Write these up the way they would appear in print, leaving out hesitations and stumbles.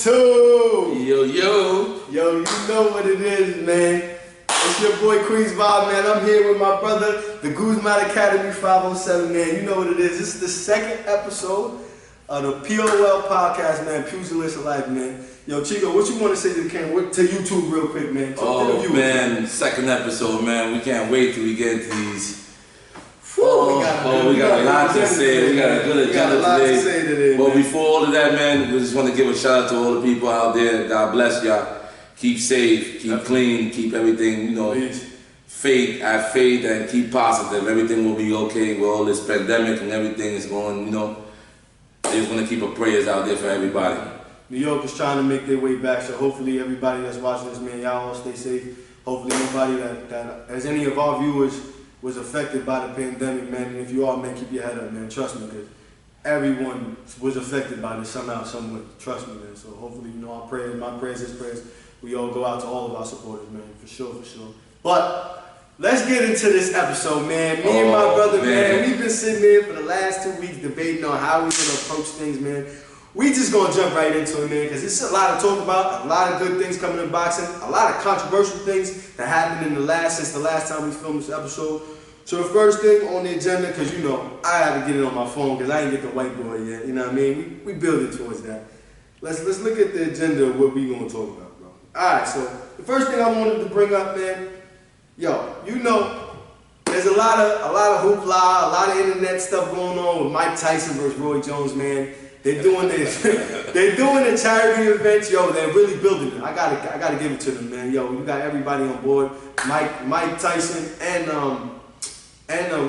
two. Yo. Yo, you know what it is, man. It's your boy Queens Vibe, man. I'm here with my brother, the Guzman Academy 507, man. You know what it is. This is the second episode of the POL podcast, man. Pugilist Life, man. Yo, Chico, what you want to say to the camera, to YouTube real quick, man? Man, second episode, man. We can't wait till we get into these. We got a lot to say. We got a good agenda today. But before all of that, man, we just want to give a shout out to all the people out there. God bless y'all. Keep safe, keep clean, keep everything, faith, have faith, and keep positive. Everything will be okay with all this pandemic and everything is going, They just want to keep our prayers out there for everybody. New York is trying to make their way back, so hopefully everybody that's watching this, man, y'all all stay safe. Hopefully nobody that as any of our viewers was affected by the pandemic, man. And if you are, man, keep your head up, man. Trust me, because everyone was affected by this somehow, some way. Trust me, man. So hopefully, our prayers, my prayers, his prayers, we all go out to all of our supporters, man. For sure. But let's get into this episode, man. Me and my brother, man, we've been sitting there for the last 2 weeks debating on how we're going to approach things, man. We just going to jump right into it, man, because it's a lot to talk about, a lot of good things coming in boxing, a lot of controversial things that happened since the last time we filmed this episode. So the first thing on the agenda, because I had to get it on my phone because I didn't get the whiteboard yet, you know what I mean? We building towards that. Let's look at the agenda of what we going to talk about, bro. Alright, so the first thing I wanted to bring up, man, there's a lot of hoopla, a lot of internet stuff going on with Mike Tyson versus Roy Jones, man. They're doing this. They're doing the charity events, they're really building it. I gotta give it to them, man. You got everybody on board. Mike Tyson and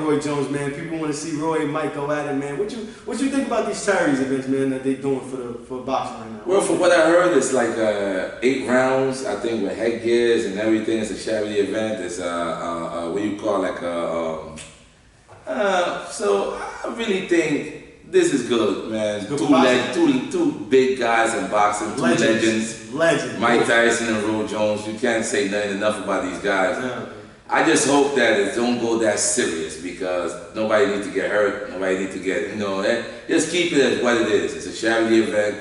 Roy Jones, man. People want to see Roy and Mike go at it, man. What you think about these charity events, man, that they're doing for boxing right now? Well, from what I heard, it's like 8 rounds, I think, with headgears and everything. It's a charity event. It's what you call so I really think this is good, man. Two big guys in boxing, two legends. Mike Tyson and Roy Jones. You can't say nothing enough about these guys. Yeah. I just hope that it don't go that serious because nobody needs to get hurt. Nobody needs to get, just keep it as what it is. It's a charity event.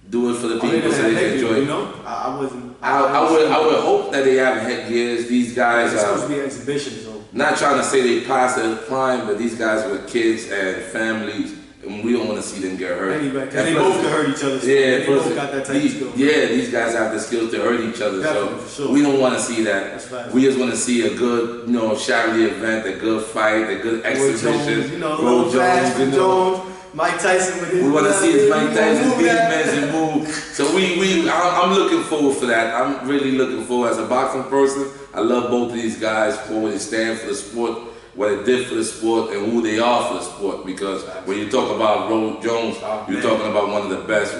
Do it for the people so they can enjoy it. I would hope that they have headgears. These guys are supposed to be an exhibition, so. Not trying to say they passed their prime, but these guys were kids and families. And we don't want to see them get hurt. Anyway, because they both can hurt each other. They both got that type of skill. Yeah, these guys have the skills to hurt each other. Definitely, we don't want to see that. That's right. We just want to see a good, charity event, a good fight, a good exhibition. Roy Jones, Mike Tyson with his. We want to see his Mike Tyson big man move. So I'm looking forward for that. I'm really looking forward as a boxing person. I love both of these guys for what they stand for the sport, what they did for the sport, and who they are for the sport. Because when you talk about Roy Jones, you're talking about one of the best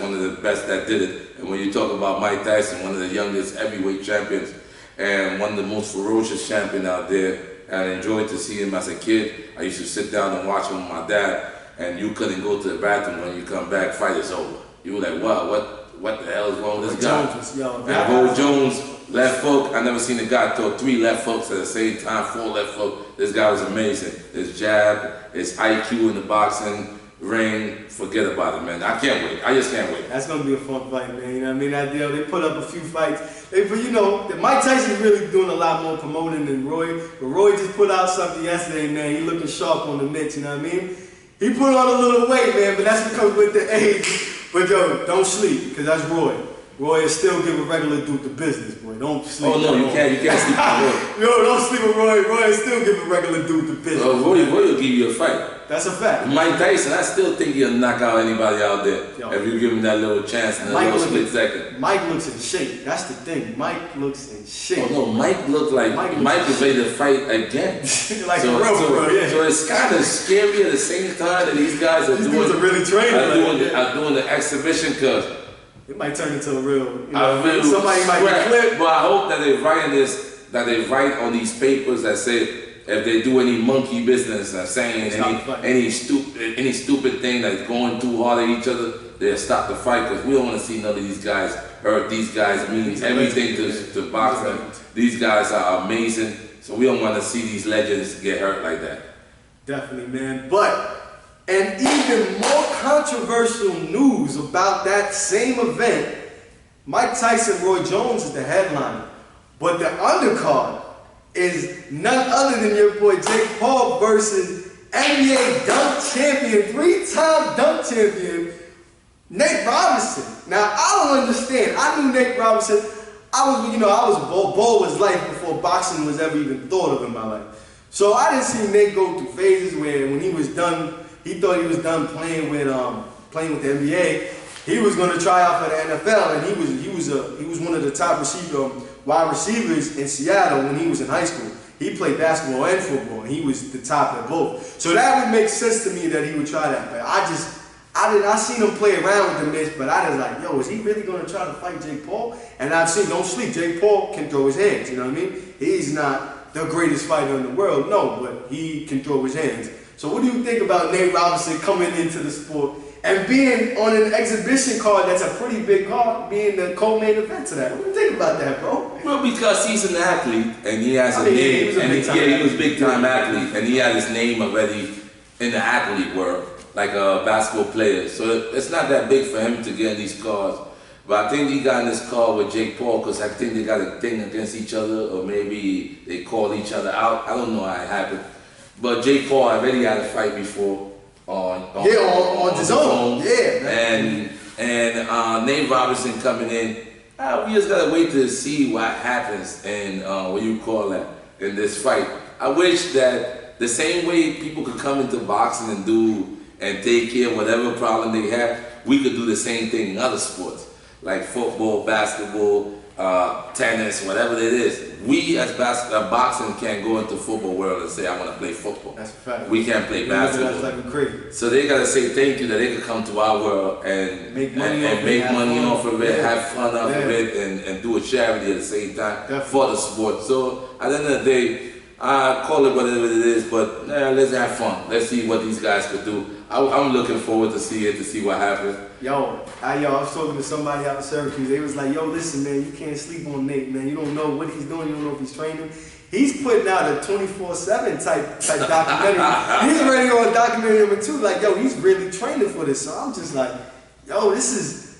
that did it. And when you talk about Mike Tyson, one of the youngest heavyweight champions, and one of the most ferocious champions out there. And I enjoyed to see him as a kid. I used to sit down and watch him with my dad, and you couldn't go to the bathroom when you come back, fight is over. You were like, wow, what the hell is wrong with this guy? And Roy Jones, left hook, I never seen a guy throw 3 left hooks at the same time, 4 left hooks. This guy was amazing. His jab, his IQ in the boxing ring, forget about it, man. I can't wait. I just can't wait. That's going to be a fun fight, man. You know what I mean? They put up a few fights. Mike Tyson's really doing a lot more promoting than Roy. But Roy just put out something yesterday, man. He looking sharp on the mix, you know what I mean? He put on a little weight, man, but that's because with the age. But don't sleep, because that's Roy. Roy is still give a regular dude the business, boy. Don't sleep. Oh no, you can't sleep with Roy. Don't sleep with Roy. Roy is still give a regular dude the business. Roy will give you a fight. That's a fact. Mike Tyson, I still think he'll knock out anybody out there if you give him that little chance in a little split second. Mike looks in shape. That's the thing. Mike looks in shape. Oh no, Mike looks like Mike is ready to fight again. Like so, so it's kind of scary at the same time that these guys are doing the exhibition because. It might turn into a real, somebody might get clipped. But I hope that they're writing this, that they write on these papers that say if they do any monkey business and saying any stupid thing that's going too hard at each other, they'll stop the fight because we don't want to see none of these guys hurt. These guys mean everything to boxing. These guys are amazing, so we don't want to see these legends get hurt like that. Definitely, man. And even more controversial news about that same event Mike Tyson, Roy Jones is the headliner, but the undercard is none other than your boy Jake Paul versus NBA dunk champion, 3-time dunk champion, Nate Robinson. Now, I don't understand. I knew Nate Robinson. Ball was life before boxing was ever even thought of in my life. So I didn't see Nate go through phases where when he was done, he thought he was done playing with the NBA. He was going to try out for the NFL, and he was one of the top wide receivers in Seattle when he was in high school. He played basketball and football, and he was the top at both. So that would make sense to me that he would try that. But I seen him play around with the Mitch, but I was like, yo, is he really going to try to fight Jake Paul? And I've seen, don't sleep, Jake Paul can throw his hands, you know what I mean? He's not the greatest fighter in the world, no, but he can throw his hands. So what do you think about Nate Robinson coming into the sport and being on an exhibition card that's a pretty big card, being the co-main event to that? What do you think about that, bro? Well, because he's an athlete and he has a name. He was a big-time athlete, and he had his name already in the athlete world, like a basketball player. So it's not that big for him to get in these cards. But I think he got in this card with Jake Paul because I think they got a thing against each other, or maybe they called each other out. I don't know how it happened. But Jake Paul already had a fight before on DAZN. Yeah. And Nate Robinson coming in. We just gotta wait to see what happens and in this fight. I wish that the same way people could come into boxing and take care of whatever problem they have, we could do the same thing in other sports, like football, basketball, tennis, whatever it is. We as boxing can't go into football world and say, I want to play football. That's a fact. We can't play basketball. That's like crazy. So they got to say thank you that they could come to our world and make money off of it, have fun off of it, and do a charity at the same time for the sport. So at the end of the day, I call it whatever it is, but let's have fun. Let's see what these guys could do. I'm looking forward to see what happens. Yo, I was talking to somebody out in Syracuse. They was like, yo, listen, man, you can't sleep on Nate, man. You don't know what he's doing. You don't know if he's training. He's putting out a 24/7 type documentary. He's already on documentary number 2. Like, yo, he's really training for this. So I'm just like, yo, this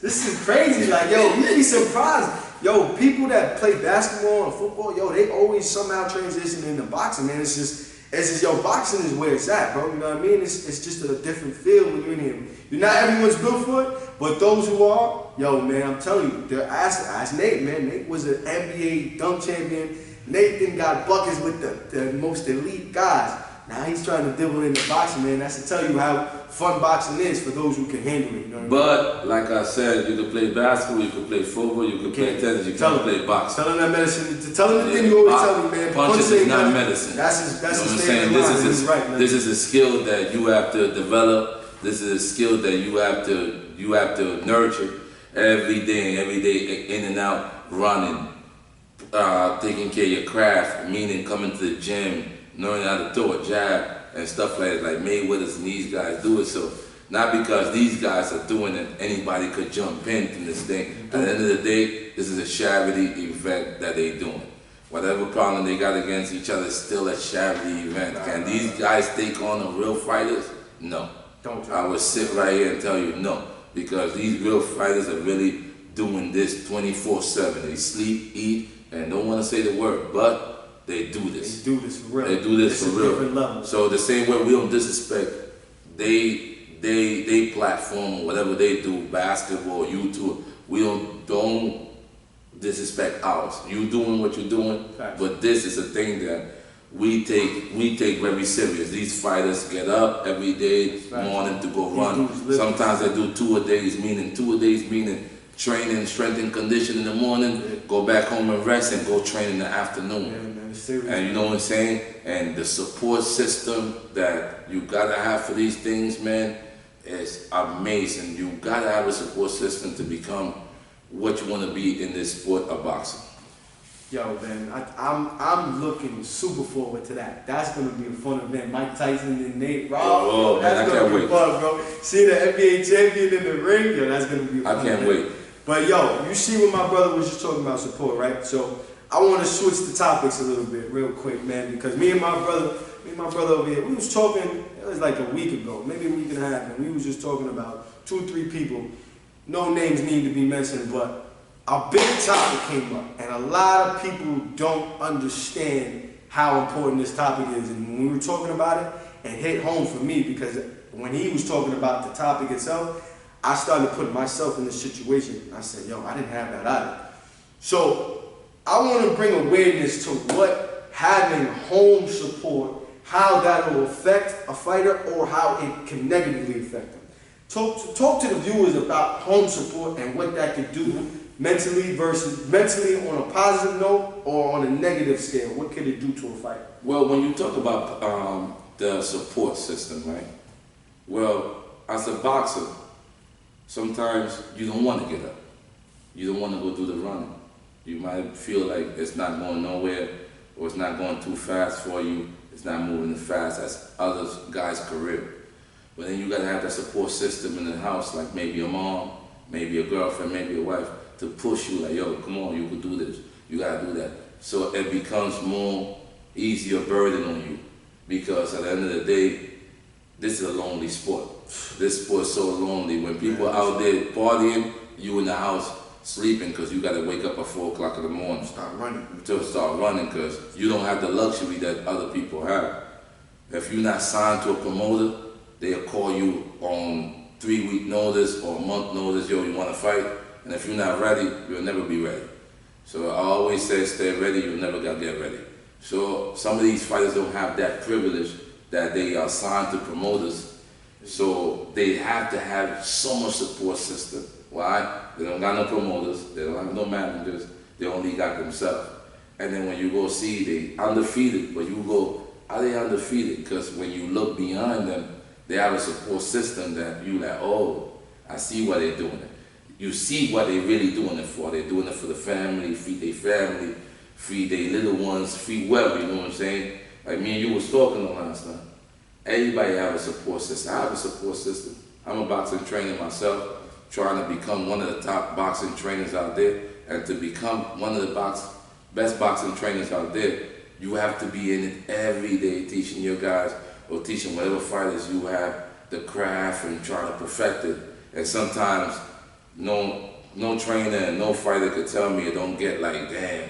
is crazy. Like, yo, you'd be surprised. Yo, people that play basketball and football, yo, they always somehow transition into boxing, man. It's just, yo, boxing is where it's at, bro. You know what I mean? It's just a different feel when you're in here. Not everyone's built for it, but those who are, yo, man, I'm telling you, ask Nate, man. Nate was an NBA dunk champion. Nate then got buckets with the most elite guys. Now he's trying to dibble into boxing, man. That's to tell you how fun boxing is for those who can handle it. You know what I mean? But like I said, you can play basketball, you can play football, you can play tennis, you can't play boxing. Tell him that medicine. Tell him the thing you always tell me, man. Punches is not medicine. That's his saying. This is a skill that you have to develop. This is a skill that you have to nurture every day, in and out, running, taking care of your craft, meaning coming to the gym, knowing how to throw a jab and stuff like that, like Mayweather's and these guys do it. So not because these guys are doing it, anybody could jump in this thing. At the end of the day, this is a charity event that they doing. Whatever problem they got against each other is still a charity event. Can these guys take on the real fighters? No. I would sit right here and tell you no, because these real fighters are really doing this 24/7. They sleep, eat, and don't want to say the word, but they do this. They do this for real. They do this for real. So the same way we don't disrespect, they platform, whatever they do, basketball, YouTube, we don't disrespect ours. You doing what you're doing, but this is a thing that we take very serious. These fighters get up every day morning to go run. Sometimes they do 2 a days, meaning training, strength and condition in the morning, go back home and rest, and go train in the afternoon. And you know what I'm saying? And the support system that you gotta have for these things, man, is amazing. You gotta have a support system to become what you want to be in this sport of boxing. Yo, man, I'm looking super forward to that. That's gonna be a fun event. Mike Tyson and Nate Robinson. Oh, man, I can't wait. Fun, bro. See the NBA champion in the ring, yo, that's gonna be fun. I can't wait. But yo, you see what my brother was just talking about support, right? So I want to switch the topics a little bit real quick, man, because me and my brother over here, we was talking, it was like a week ago, maybe a week and a half, and we was just talking about 2 or 3 people. No names need to be mentioned, but a big topic came up, and a lot of people don't understand how important this topic is. And when we were talking about it, it hit home for me because when he was talking about the topic itself, I started putting myself in this situation. I said, yo, I didn't have that either. So I want to bring awareness to what having home support, how that will affect a fighter or how it can negatively affect them. Talk to the viewers about home support and what that could do mentally on a positive note or on a negative scale. What could it do to a fighter? Well, when you talk about the support system, right? Well, as a boxer, sometimes you don't want to get up. You don't want to go do the running. You might feel like it's not going nowhere or it's not going too fast for you. It's not moving as fast as other guys' career. But then you got to have that support system in the house, like maybe a mom, maybe a girlfriend, maybe a wife, to push you like, yo, come on, you can do this. You got to do that. So it becomes more easier burden on you because at the end of the day, this is a lonely sport. This sport is so lonely. When people are out there partying, you in the house sleeping because you got to wake up at 4 o'clock in the morning. Start running Because you don't have the luxury that other people have. If you're not signed to a promoter, they'll call you on 3-week notice or a month notice, yo, you want to fight? And if you're not ready, you'll never be ready. So I always say stay ready, you'll never gotta get ready. So some of these fighters don't have that privilege that they are signed to promoters. So they have to have so much support system. Why? They don't got no promoters, they don't have no managers, they only got themselves. And then when you go see, they undefeated, but you go, are they undefeated? Because when you look behind them, they have a support system that you like, oh, I see why they're doing it. You see what they're really doing it for. They're doing it for the family, feed their family, feed their little ones, feed whoever, you know what I'm saying? Like me and you was talking the last time. Everybody have a support system. I have a support system. I'm a boxing trainer myself, trying to become one of the top boxing trainers out there. And to become one of the best boxing trainers out there, you have to be in it every day teaching your guys or teaching whatever fighters you have the craft and trying to perfect it. And sometimes no trainer and no fighter could tell me it don't get like, damn.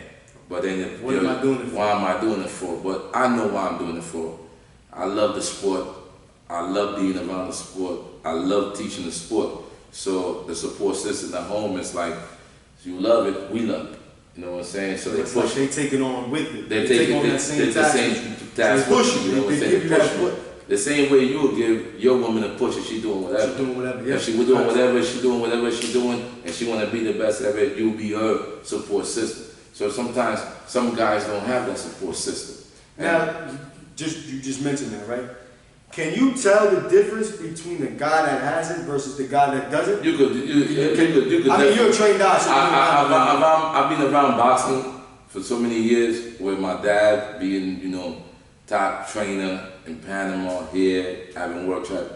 But then what am I doing it for? Why am I doing it for? But I know why I'm doing it for. I love the sport. I love being around the sport. I love teaching the sport. So the support system at home is like, you love it, we love it. You know what I'm saying? So they push. Like they take it on with it. They take on that same task. They push you. You know what I'm saying? The same way you would give your woman a push if she's doing whatever. She's doing whatever, yeah. If she was doing whatever, she's doing whatever she's doing, and she want to be the best ever, you'll be her support system. So sometimes some guys don't have that support system. Now, you just mentioned that, right? Can you tell the difference between the guy that has it versus the guy that doesn't? You could. I mean, you're a trained guy. So I've been around boxing for so many years, with my dad being, top trainer in Panama here, having world champ,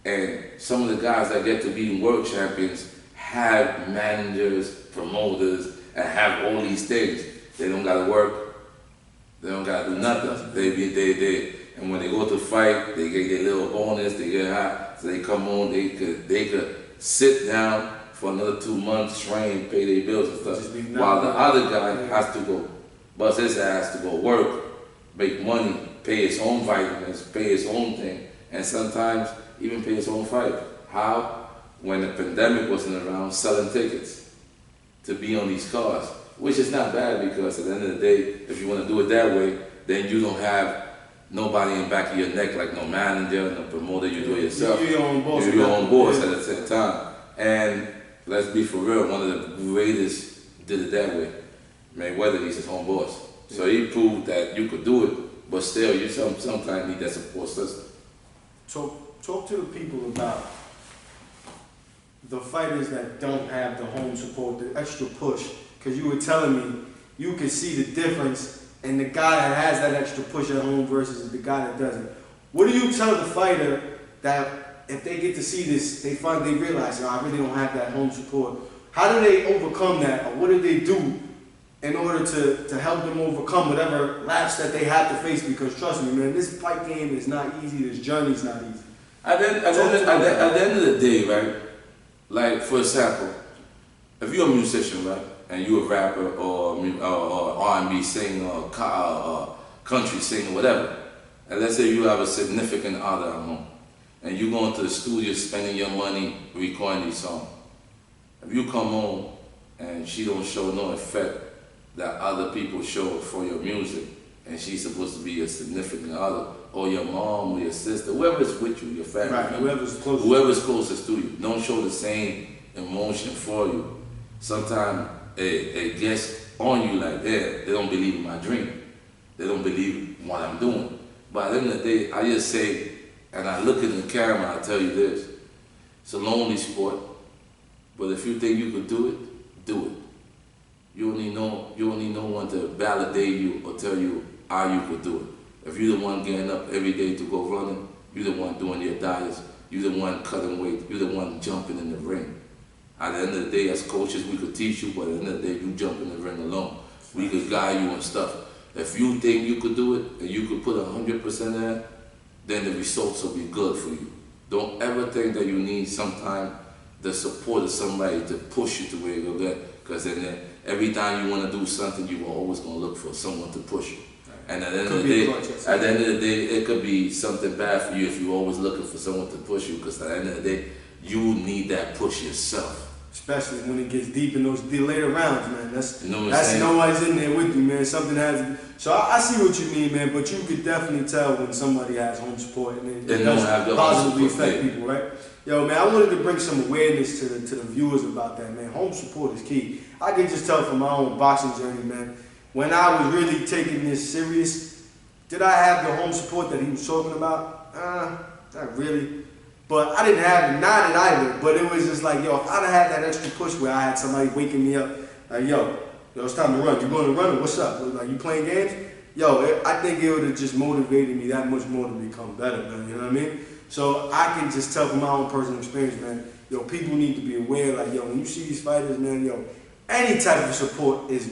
and some of the guys that get to be world champions have managers, promoters, and have all these things. They don't gotta work. They don't gotta do nothing. And when they go to fight, they get their little bonus. They get hot, so they come on. They could sit down for another 2 months, train, pay their bills and stuff, while the other guy has to go bust his ass to go work, make money, pay his own vitamins, pay his own thing, and sometimes even pay his own fight. How? When the pandemic wasn't around, selling tickets to be on these cars, which is not bad because at the end of the day, if you want to do it that way, then you don't have nobody in the back of your neck, like no manager, no promoter, you do it yourself. You're your own boss. You're your own boss at the same time. And let's be for real, one of the greatest did it that way. Mayweather, he's his own boss. So he proved that you could do it, but still, you sometimes need that support system. Talk to the people about the fighters that don't have the home support, the extra push. Because you were telling me you could see the difference in the guy that has that extra push at home versus the guy that doesn't. What do you tell the fighter that if they get to see this, they realize, I really don't have that home support? How do they overcome that, or what do they do in order to help them overcome whatever lapse that they have to face? Because trust me, man, this fight game is not easy. This journey is not easy. At the end of the day, right? Like, for example, if you're a musician, right? and you a rapper or R&B singer or country singer, whatever, and let's say you have a significant other at home, and you go into the studio spending your money recording these songs. If you come home and she don't show no effect that other people show for your music, and she's supposed to be a significant other, or your mom or your sister, whoever's with you, your family, right, whoever's closest to you, don't show the same emotion for you. Sometimes it gets on you like that. They don't believe in my dream. They don't believe in what I'm doing. But at the end of the day, I just say, and I look in the camera, I tell you this, it's a lonely sport, but if you think you could do it, do it. You don't need no one to validate you or tell you how you could do it. If you're the one getting up every day to go running, you're the one doing your diets, you're the one cutting weight, you're the one jumping in the ring. At the end of the day, as coaches, we could teach you, but at the end of the day, you jump in the ring alone. We could guide you and stuff. If you think you could do it and you could put 100% in, then the results will be good for you. Don't ever think that you need sometime the support of somebody to push you to where you go get, because then every time you want to do something, you are always going to look for someone to push you. And at the end of the day, it could be something bad for you if you're always looking for someone to push you, because at the end of the day, you need that push yourself. Especially when it gets deep in those later rounds, man. That's saying? nobody's in there with you, man. Something has. So I see what you mean, man. But you could definitely tell when somebody has home support and it does positively affect people, right? Yo, man, I wanted to bring some awareness to the viewers about that, man. Home support is key. I can just tell from my own boxing journey, man. When I was really taking this serious, did I have the home support that he was talking about? Not really. But I didn't have it, not it either. But it was just like, yo, if I'd have had that extra push where I had somebody waking me up, like, yo, it's time to run. You going to run? What's up? Like, you playing games? Yo, I think it would have just motivated me that much more to become better, man. You know what I mean? So I can just tell from my own personal experience, man, yo, people need to be aware, like, yo, when you see these fighters, man, yo, any type of support is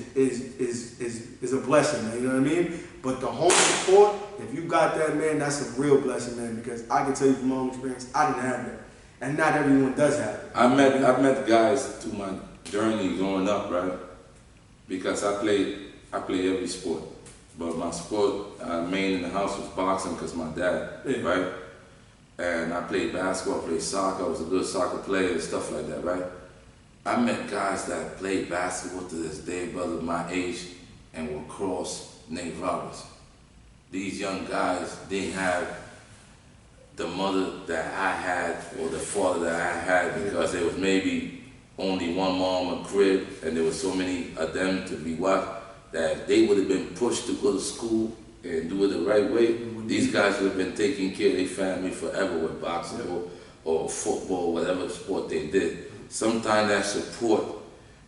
a blessing, man, you know what I mean? But the home support, if you got that, man, that's a real blessing, man, because I can tell you from my own experience, I didn't have that. And not everyone does have it. I've met guys through my journey growing up, right? Because I played every sport. But my sport main in the house was boxing because my dad, right? And I played basketball, I played soccer, I was a good soccer player and stuff like that, right? I met guys that played basketball to this day, brother, my age, and were crossed Nate Roberts. These young guys didn't have the mother that I had or the father that I had, because there was maybe only one mom a crib and there were so many of them to be watched that if they would have been pushed to go to school and do it the right way, these guys would have been taking care of their family forever with boxing or football, whatever sport they did. Sometimes that support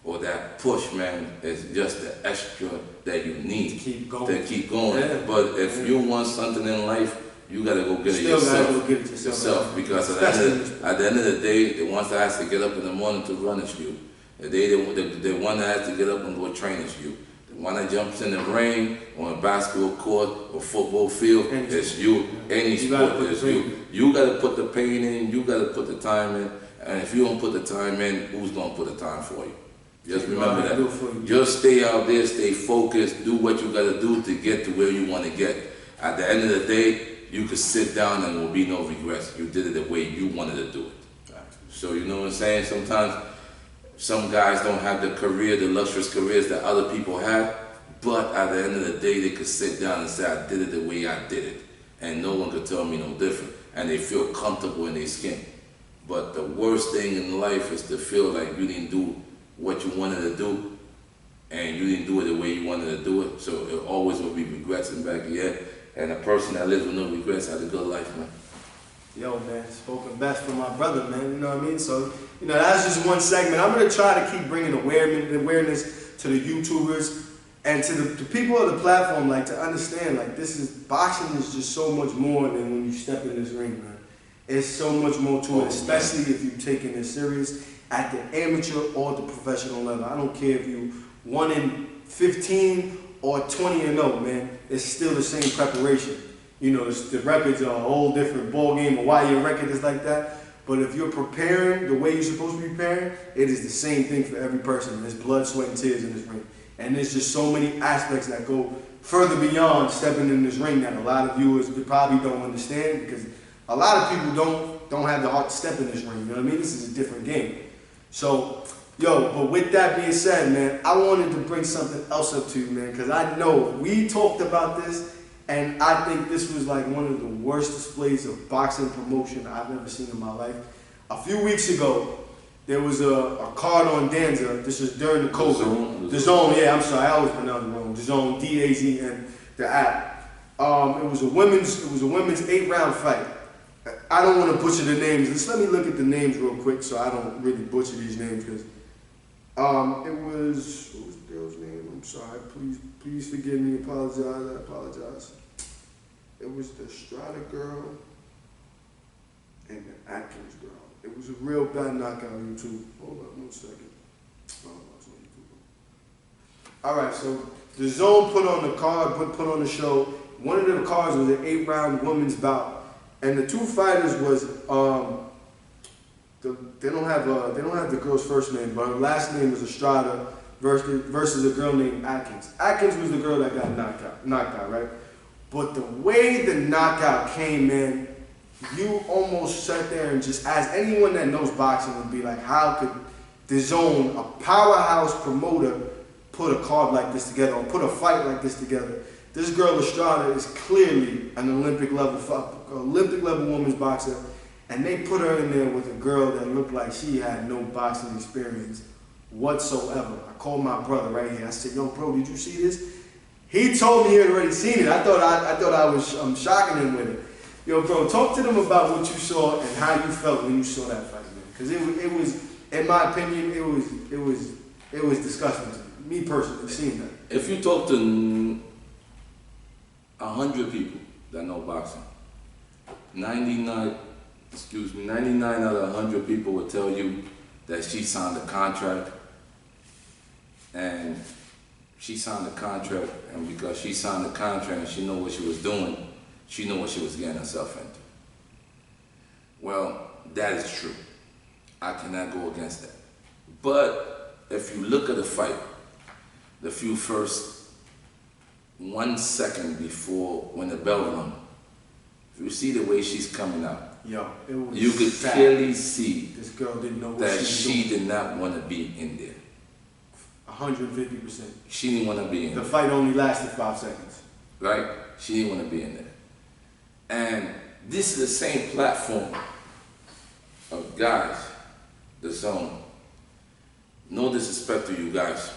or that push, man, is just the extra that you need to keep going. Yeah. But if you want something in life, you gotta go get it yourself. Because at the end of the day, the ones that has to get up in the morning to run is you. The one that has to get up and go train is you. The one that jumps in the ring on a basketball court or football field is you. Any sport is you. You gotta put the pain in. You gotta put the time in. And if you don't put the time in, who's gonna put the time for you? Just remember that. Just stay out there, stay focused, do what you gotta do to get to where you wanna get. At the end of the day, you could sit down and there will be no regrets. You did it the way you wanted to do it. So you know what I'm saying? Sometimes some guys don't have the career, the luxurious careers that other people have, but at the end of the day, they could sit down and say, I did it the way I did it. And no one could tell me no different. And they feel comfortable in their skin. But the worst thing in life is to feel like you didn't do what you wanted to do, and you didn't do it the way you wanted to do it. So it always will be regrets in the back of your head. And a person that lives with no regrets has a good life, man. Yo, man, spoken best for my brother, man. You know what I mean? So, you know, that's just one segment. I'm gonna try to keep bringing awareness to the YouTubers and to the people of the platform, like, to understand, like, boxing is just so much more than when you step in this ring, man. It's so much more to it, especially if you're taking it serious at the amateur or the professional level. I don't care if you 1 in 15 or 20-0, man. It's still the same preparation. You know, the records are a whole different ball game, or why your record is like that. But if you're preparing the way you're supposed to be preparing, it is the same thing for every person. There's blood, sweat, and tears in this ring. And there's just so many aspects that go further beyond stepping in this ring that a lot of viewers probably don't understand, because a lot of people don't have the heart to step in this ring. You know what I mean? This is a different game. So, yo, but with that being said, man, I wanted to bring something else up to you, man, because I know we talked about this, and I think this was like one of the worst displays of boxing promotion I've ever seen in my life. A few weeks ago, there was a card on Danza. This was during the COVID. The Zone, yeah, I'm sorry, I always pronounce it wrong. The Zone, DAZN, the app. It was a women's 8-round fight. I don't want to butcher the names. Just let me look at the names real quick so I don't really butcher these names, because it was, what was the girl's name? I'm sorry. Please forgive me. I apologize. It was the Strada girl and the Atkins girl. It was a real bad knockout on YouTube. Hold on 1 second. Oh, it's on YouTube. All right, so the Zone put on the card, put on the show. One of the cards was an 8-round women's bout, and the two fighters was they don't have the girl's first name, but her last name was Estrada versus a girl named Atkins. Atkins was the girl that got knocked out, right? But the way the knockout came in, you almost sat there and just asked anyone that knows boxing would be like, how could the Zone, a powerhouse promoter, put a card like this together or put a fight like this together? This girl Estrada is clearly an Olympic level women's boxer, and they put her in there with a girl that looked like she had no boxing experience whatsoever. I called my brother right here. I said, "Yo, bro, did you see this?" He told me he had already seen it. I thought I was shocking him with it. Yo, bro, talk to them about what you saw and how you felt when you saw that fight, man. Because it was, in my opinion, it was disgusting to me personally, seeing that. If you talk to 100 people that know boxing, 99 out of 100 people will tell you that she signed a contract, and because she signed the contract and she knew what she was doing, she knew what she was getting herself into. Well, that is true. I cannot go against that. But if you look at the fight, the first 1 second before when the bell rung, if you see the way she's coming out, yo, it was you could sad. clearly see This girl didn't know what that she she did not want to be in there. 150%. She didn't want to be in The there. fight only lasted 5 seconds. Right? She didn't want to be in there. And this is the same platform of guys, the Zone. No disrespect to you guys,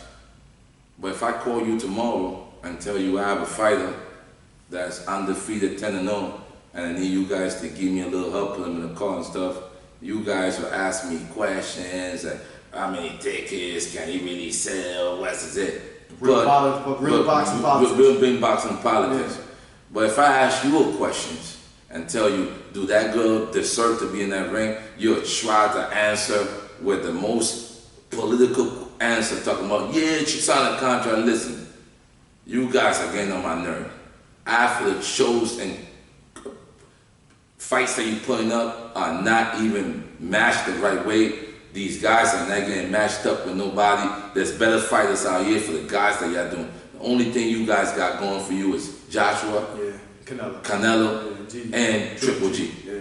but if I call you tomorrow and tell you I have a fighter that's undefeated 10-0, and I need you guys to give me a little help, put him in the car and stuff, you guys will ask me questions and how many tickets can he really sell, what's it? Real boxing politics. Real big boxing politics. Yeah. But if I ask you questions and tell you, do that girl deserve to be in that ring, you'll try to answer with the most political answer, talking about, yeah, she signed a contract. Listen, you guys are getting on my nerve. After the shows and fights that you're putting up are not even matched the right way. These guys are not getting matched up with nobody. There's better fighters out here for the guys that y'all doing. The only thing you guys got going for you is Joshua, Canelo, and Triple G. Yeah.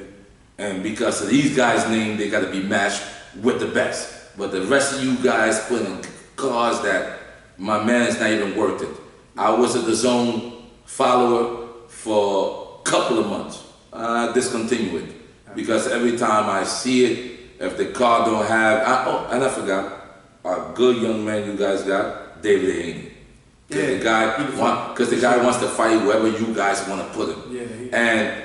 And because of these guys' name, they got to be matched with the best. But the rest of you guys put in cards that my man is not even worth it. I was a DAZN follower for a couple of months. I discontinued it because every time I see it, if the card don't have, and I forgot, a good young man you guys got, David Haney. Because the guy wants to fight whoever you guys want to put him. Yeah, and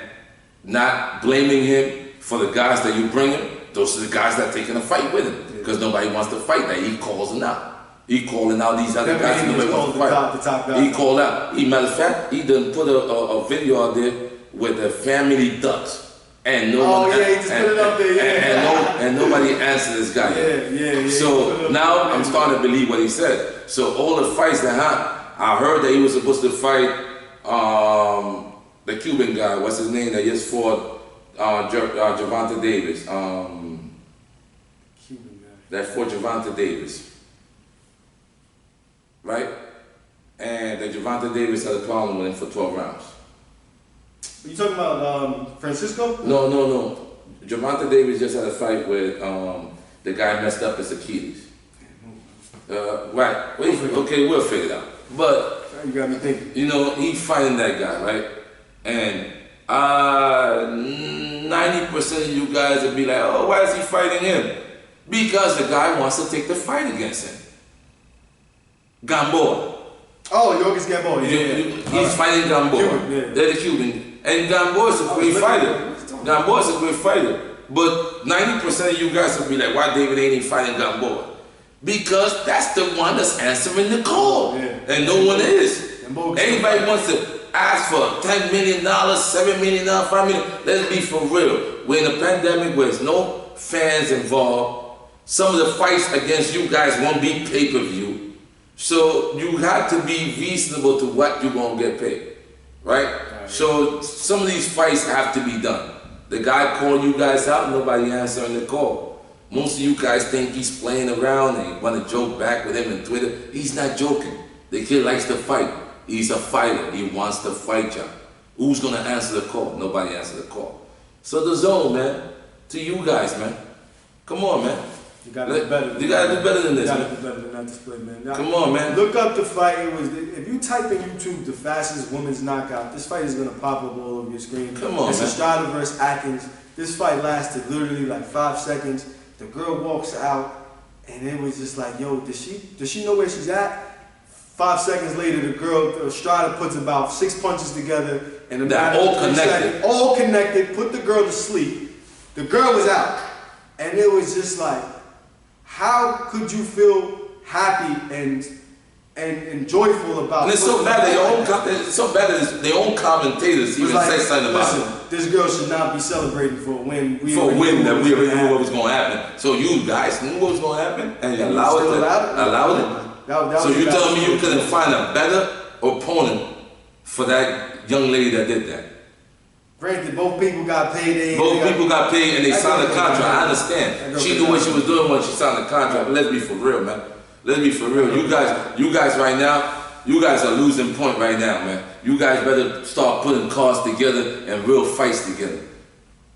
not blaming him for the guys that you bring him, those are the guys that are taking a fight with him. Because nobody wants to fight that. He calls them out. He calling out these other guys and nobody wants to fight. The top guy. He called out. Matter of fact, he done put a video out there with the family ducks. And he just put it up there, and nobody answered this guy. Yeah. So now I'm starting to believe what he said. So all the fights that happened, I heard that he was supposed to fight the Cuban guy, what's his name, that just fought Gervonta Davis. Cuban guy. That for Gervonta Davis. Right? And that Gervonta Davis had a problem with him for 12 rounds. Are you talking about Francisco? No. Gervonta Davis just had a fight with the guy messed up his Achilles. Right. Okay, we'll figure it out. But You got me thinking. you know, he's fighting that guy, right? And 90% of you guys would be like, oh, why is he fighting him? Because the guy wants to take the fight against him. Gamboa. Oh, Yorgis Gamboa. He's fighting Gamboa. Cuban, yeah. They're the Cuban. And Gamboa is a great fighter. Gamboa is a great fighter. But 90% of you guys will be like, why David ain't fighting Gamboa? Because that's the one that's answering the call. Yeah. And no one is. Gamboa- Everybody wants to ask for $10 million, $7 million, $5 million. Let's be for real. We're in a pandemic where there's no fans involved. Some of the fights against you guys won't be pay-per-view. So you have to be reasonable to what you're going to get paid. Right? So some of these fights have to be done. The guy calling you guys out, nobody answering the call. Most of you guys think he's playing around and you want to joke back with him on Twitter. He's not joking. The kid likes to fight. He's a fighter. He wants to fight you. Who's going to answer the call? Nobody answers the call. So the zone, man, to you guys, man. Come on, man. You gotta do better. You gotta do better than this. You gotta Man. do better than that display, man. Now, Come on, man. Look up the fight. It was if you type in YouTube the fastest women's knockout, this fight is gonna pop up all over your screen. Come on, it's man. Estrada versus Atkins. This fight lasted literally like 5 seconds. The girl walks out, and it was just like, yo, does she know where she's at? 5 seconds later, the girl Estrada puts about 6 punches together, and the That all connected. all connected. Put the girl to sleep. The girl was out, and it was just like, how could you feel happy and joyful about? And it's so bad that their own commentators even say something about it. This girl should not be celebrating for a win. For a win that we already knew what was going to happen. So you guys knew what was going to happen, and you allowed it. That So was you a telling me you bad couldn't find a better opponent for that young lady that did that? Granted, both people got paid. Both people got paid and they That signed a girl contract. got I paid. understand. That girl She got knew what paid. she was doing when she signed the contract. But let's be for real, man. Let's be for real. You guys right now, you guys are losing point right now, man. You guys better start putting cards together and real fights together.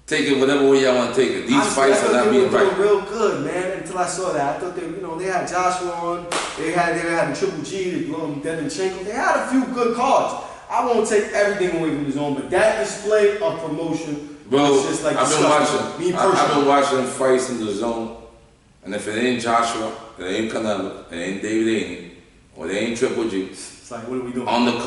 Take it whatever way y'all want to take it. These Honestly, fights are not being They were right. doing real good, man. Until I saw that, I thought they had Joshua on. They had the Triple G, the Devinchenko. They had a few good cards. I won't take everything away from the zone, but that display of promotion Bro, was just like I've been disgusting. watching. Me I've personally. been watching fights in the zone, and if it ain't Joshua, it ain't Canelo, it ain't David Haney, or it ain't Triple G, It's like, what are we doing? on the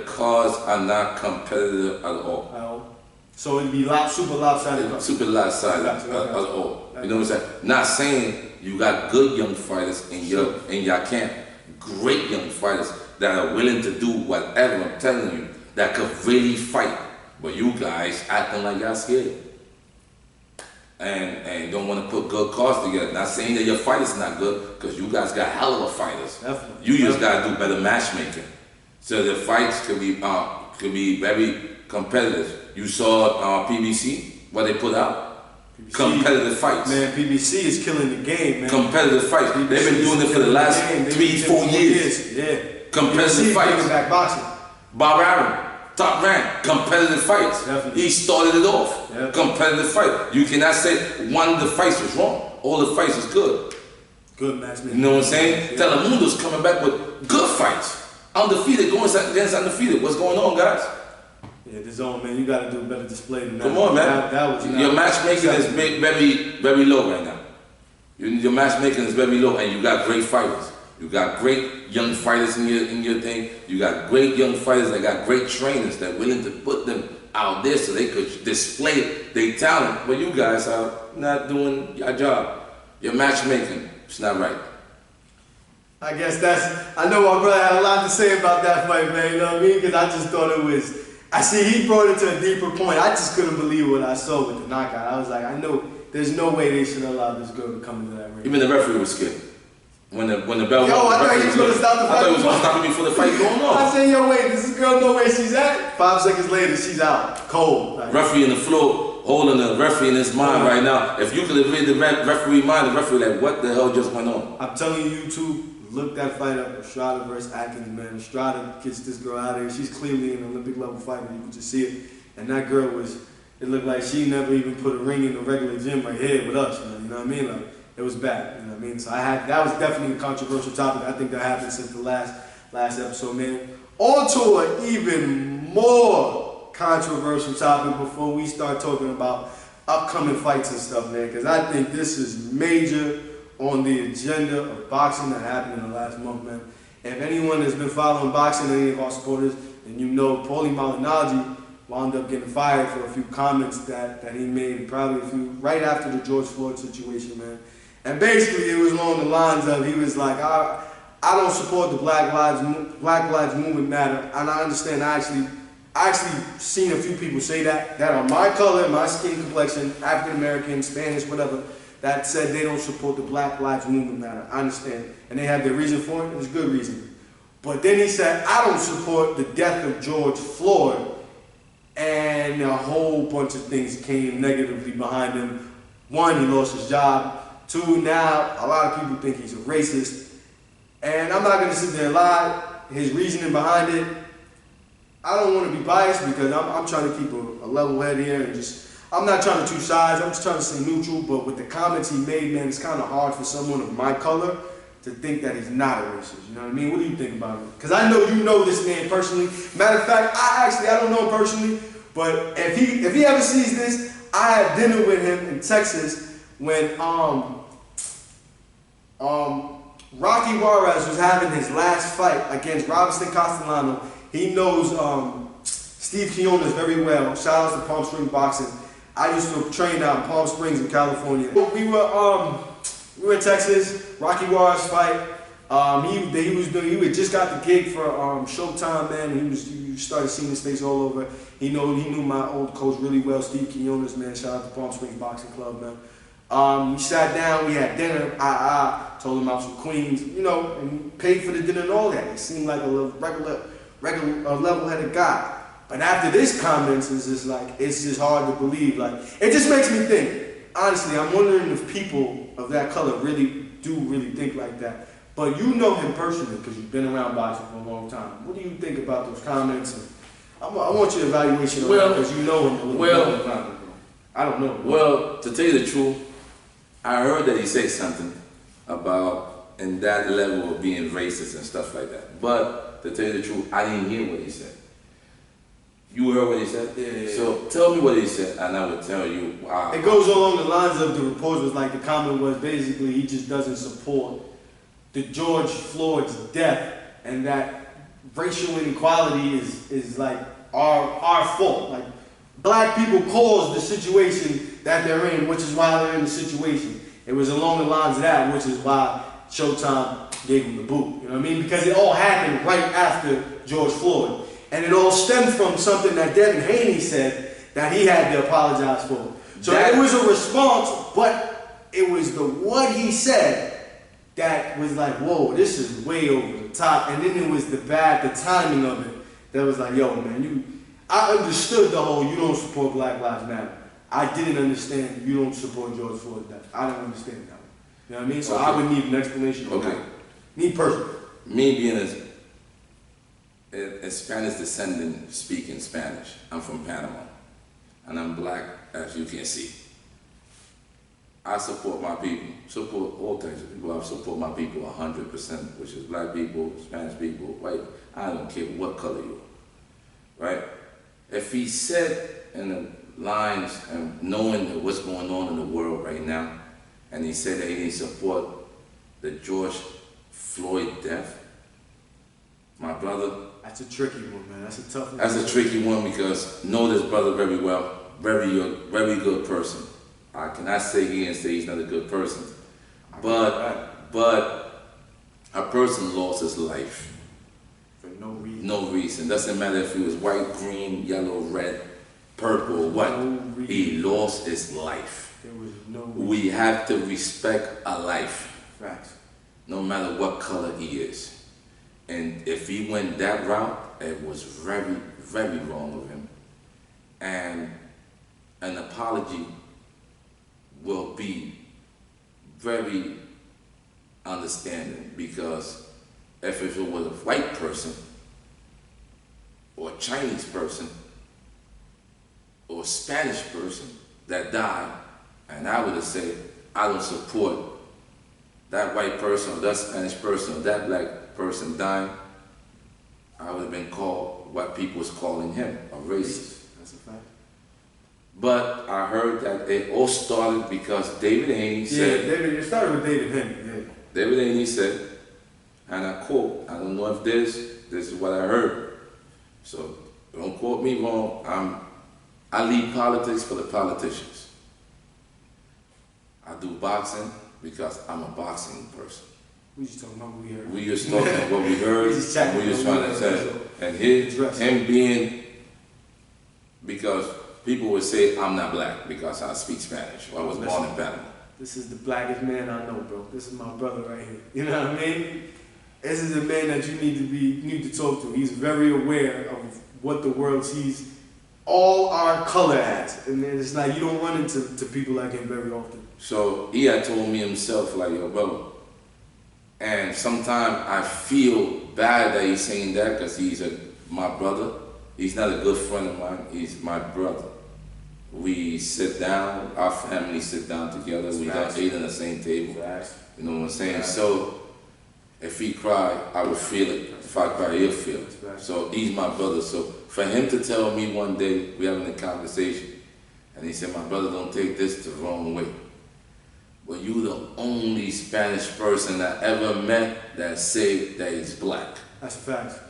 cards are not competitive at all. So it'd be super lopsided. Super lopsided Got you, at all. You know what I'm saying? Not saying you got good young fighters in your camp, great young fighters that are willing to do whatever I'm telling you, that could really fight. But you guys acting like y'all scared. And don't want to put good cards together. Not saying that your fight is not good, because you guys got hell of a fighters. Definitely. You just gotta do better matchmaking. So the fights could be very competitive. You saw PBC, what they put out. PBC, Competitive fights. Man, PBC is killing the game, man. Competitive fights. They've been doing it for the last 3-4 years. Yeah. Competitive PBC fights. bringing back boxing. Bob Arum, top rank, competitive fights. Definitely. He started it off. Yeah. Competitive fight. You cannot say one of the fights was wrong. All the fights was good. Good matchmaking. You know what I'm saying? Yeah. Telemundo's coming back with good fights. Undefeated, going against undefeated. What's going on, guys? Yeah, the zone, man. You got to do a better display than that. Come on, man. That was Your matchmaking is very, very low right now. Your matchmaking is very low, and you got great fighters. You got great young fighters in your thing. You got great young fighters that got great trainers that are willing to put them out there so they could display their talent. But you guys are not doing your job. Your matchmaking is not right. I guess I know my brother had a lot to say about that fight, man. You know what I mean? Because I just thought it was. I see he brought it to a deeper point. I just couldn't believe what I saw with the knockout. I was like, I know there's no way they should allow this girl to come into that ring. Even the referee was scared. when the bell. Yo, I thought he was gonna stop the fight. I thought he was gonna stop it before the fight going on. I said, yo, wait, does this girl know where she's at? 5 seconds later, she's out, cold. Like, Referee on the floor, holding the referee in his mind right now. If you could have read the referee mind, the referee like, what the hell just went on? I'm telling you, YouTube, look that fight up. Estrada versus Atkins, man. Estrada gets this girl out of here. She's clearly an Olympic level fighter. You can just see it. And that girl it looked like she never even put a ring in the regular gym right here with us, man. You know what I mean? Like, it was bad. You know what I mean? So that was definitely a controversial topic. I think that happened since the last episode, man. On to an even more controversial topic before we start talking about upcoming fights and stuff, man. Because I think this is major on the agenda of boxing that happened in the last month, man. If anyone has been following boxing, any of our supporters, and you know Paulie Malignaggi wound up getting fired for a few comments that he made, probably right after the George Floyd situation, man. And basically it was along the lines of, he was like, I don't support the Black Lives Movement matter, and I understand. I actually seen a few people say that are my color, my skin complexion, African American, Spanish, whatever, that said they don't support the Black Lives Movement matter. I understand. And they have their reason for it, and it's a good reason. But then he said, I don't support the death of George Floyd, and a whole bunch of things came negatively behind him. One, he lost his job. Two, now a lot of people think he's a racist. And I'm not gonna sit there and lie. His reasoning behind it, I don't want to be biased because I'm trying to keep a level head here and I'm not trying to choose sides. I'm just trying to stay neutral. But with the comments he made, man, it's kind of hard for someone of my color to think that he's not a racist. You know what I mean? What do you think about it? Because I know you know this man personally. Matter of fact, I don't know him personally. But if he ever sees this, I had dinner with him in Texas when Rocky Juarez was having his last fight against Robinson Castellano. He knows Steve Quinones very well. Shout out to Palm Springs Boxing. I used to train out in Palm Springs in California. We were in Texas. Rocky Juarez fight. He had just got the gig for Showtime, man. You started seeing his face all over. He knew my old coach really well, Steve Quinones, man. Shout out to Palm Springs Boxing Club, man. We sat down, we had dinner. I told him I was from Queens, you know, and paid for the dinner and all that. He seemed like a regular level-headed guy. But after this comments, it's just hard to believe. Like, it just makes me think. Honestly, I'm wondering if people of that color really think like that. But you know him personally because you've been around boxing for a long time. What do you think about those comments? And I want your evaluation on that because you know him a little bit. I don't know. Well, to tell you the truth, I heard that he said something about in that level of being racist and stuff like that. But to tell you the truth, I didn't hear what he said. You heard what he said? Yeah. So tell me what he said, and I will tell you why. It goes along the lines of the reports was like the comment was basically he just doesn't support the George Floyd's death and that racial inequality is like our fault. Like black people caused the situation that they're in, which is why they're in the situation. It was along the lines of that, which is why Showtime gave him the boot. You know what I mean? Because it all happened right after George Floyd. And it all stemmed from something that Devin Haney said that he had to apologize for. So it was a response, but it was what he said that was like, whoa, this is way over the top. And then it was the timing of it that was like, yo, man, I understood the whole you don't support Black Lives Matter. I didn't understand you don't support George Floyd death. I don't understand that one. You know what I mean? So okay. I would need an explanation on that. Me personally. Me being a Spanish descendant speaking Spanish, I'm from Panama. And I'm black, as you can see. I support my people, support all types of people. I support my people 100%, which is black people, Spanish people, white. I don't care what color you are, right? If he said in the lines and knowing what's going on in the world right now, and he said that he didn't support the George Floyd death, my brother. That's a tricky one, man. That's a tough one. That's a tricky one because I know this brother very well, very good person. I cannot say he and say he's not a good person, but a person lost his life for no reason. No reason. Doesn't matter if he was white, green, yellow, red, purple, what. No he lost his life. There was no reason. We have to respect a life. Facts. no matter what color he is. And if he went that route, it was very, very wrong of him. And an apology will be very understanding, because if it was a white person or a Chinese person or a Spanish person that died, and I would have said, I don't support that white person or that Spanish person or that black person dying, I would have been called what people was calling him, a racist. That's a fact. But I heard that it all started because David Haney said, it started with David Haney, yeah. David Haney said, and I quote, I don't know if this is what I heard, so don't quote me wrong, I leave politics for the politicians. I do boxing because I'm a boxing person. We just talking about what we heard. We just talking about what we heard, We just checking and we just what we trying to heard, say, and him being, because people would say I'm not black because I speak Spanish, or I was born in Panama. This is the blackest man I know, bro. This is my brother right here. You know what I mean? This is the man that you need to talk to. He's very aware of what the world sees all our color as. And it's like you don't run into people like him very often. So he had told me himself, like, yo, brother. And sometimes I feel bad that he's saying that, because he's my brother. He's not a good friend of mine. He's my brother. We sit down, our family sit down together. We don't eat on the same table. You know what I'm saying? So if he cry, I would feel it. If I cry, he'll feel it. So he's my brother. So for him to tell me one day, we having a conversation, and he said, my brother, don't take this the wrong way. Well, you the only Spanish person I ever met that said that he's black. That's a fact.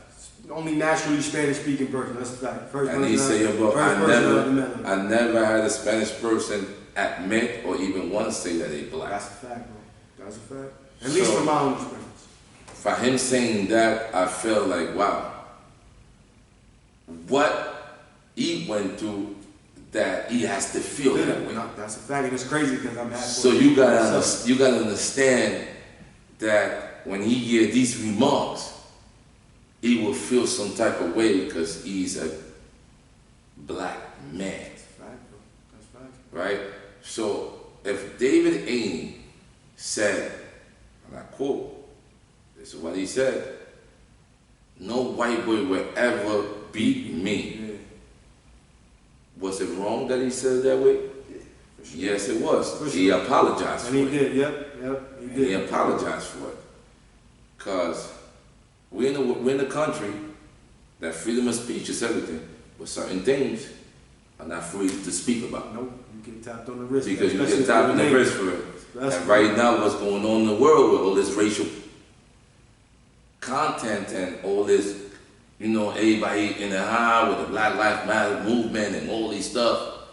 The only naturally Spanish-speaking person. That's a fact. And he said, yo, bro, I never had a Spanish person admit or even want to say that they black. That's a fact, bro. That's a fact. At least from my own experience. For him saying that, I felt like, wow, what he went through, that he has to feel that way. That's a fact, and it's crazy because I'm happy. So you gotta understand that when he hears these remarks, he will feel some type of way because he's a black man. That's fact, bro. That's fact. Right? So if David Haney said, and I quote, this is what he said, no white boy will ever beat me. Yeah. Was it wrong that he said it that way? Yeah, sure. Yes, it was. He apologized for it. And he did, yep, he did. He apologized for it. Because we're in a country that freedom of speech is everything, but certain things are not free to speak about. Nope, you get tapped on the wrist. Because you get tapped on the wrist for it. And right now, what's going on in the world with all this racial content and all this, you know, everybody in the high with the Black Lives Matter movement and all these stuff,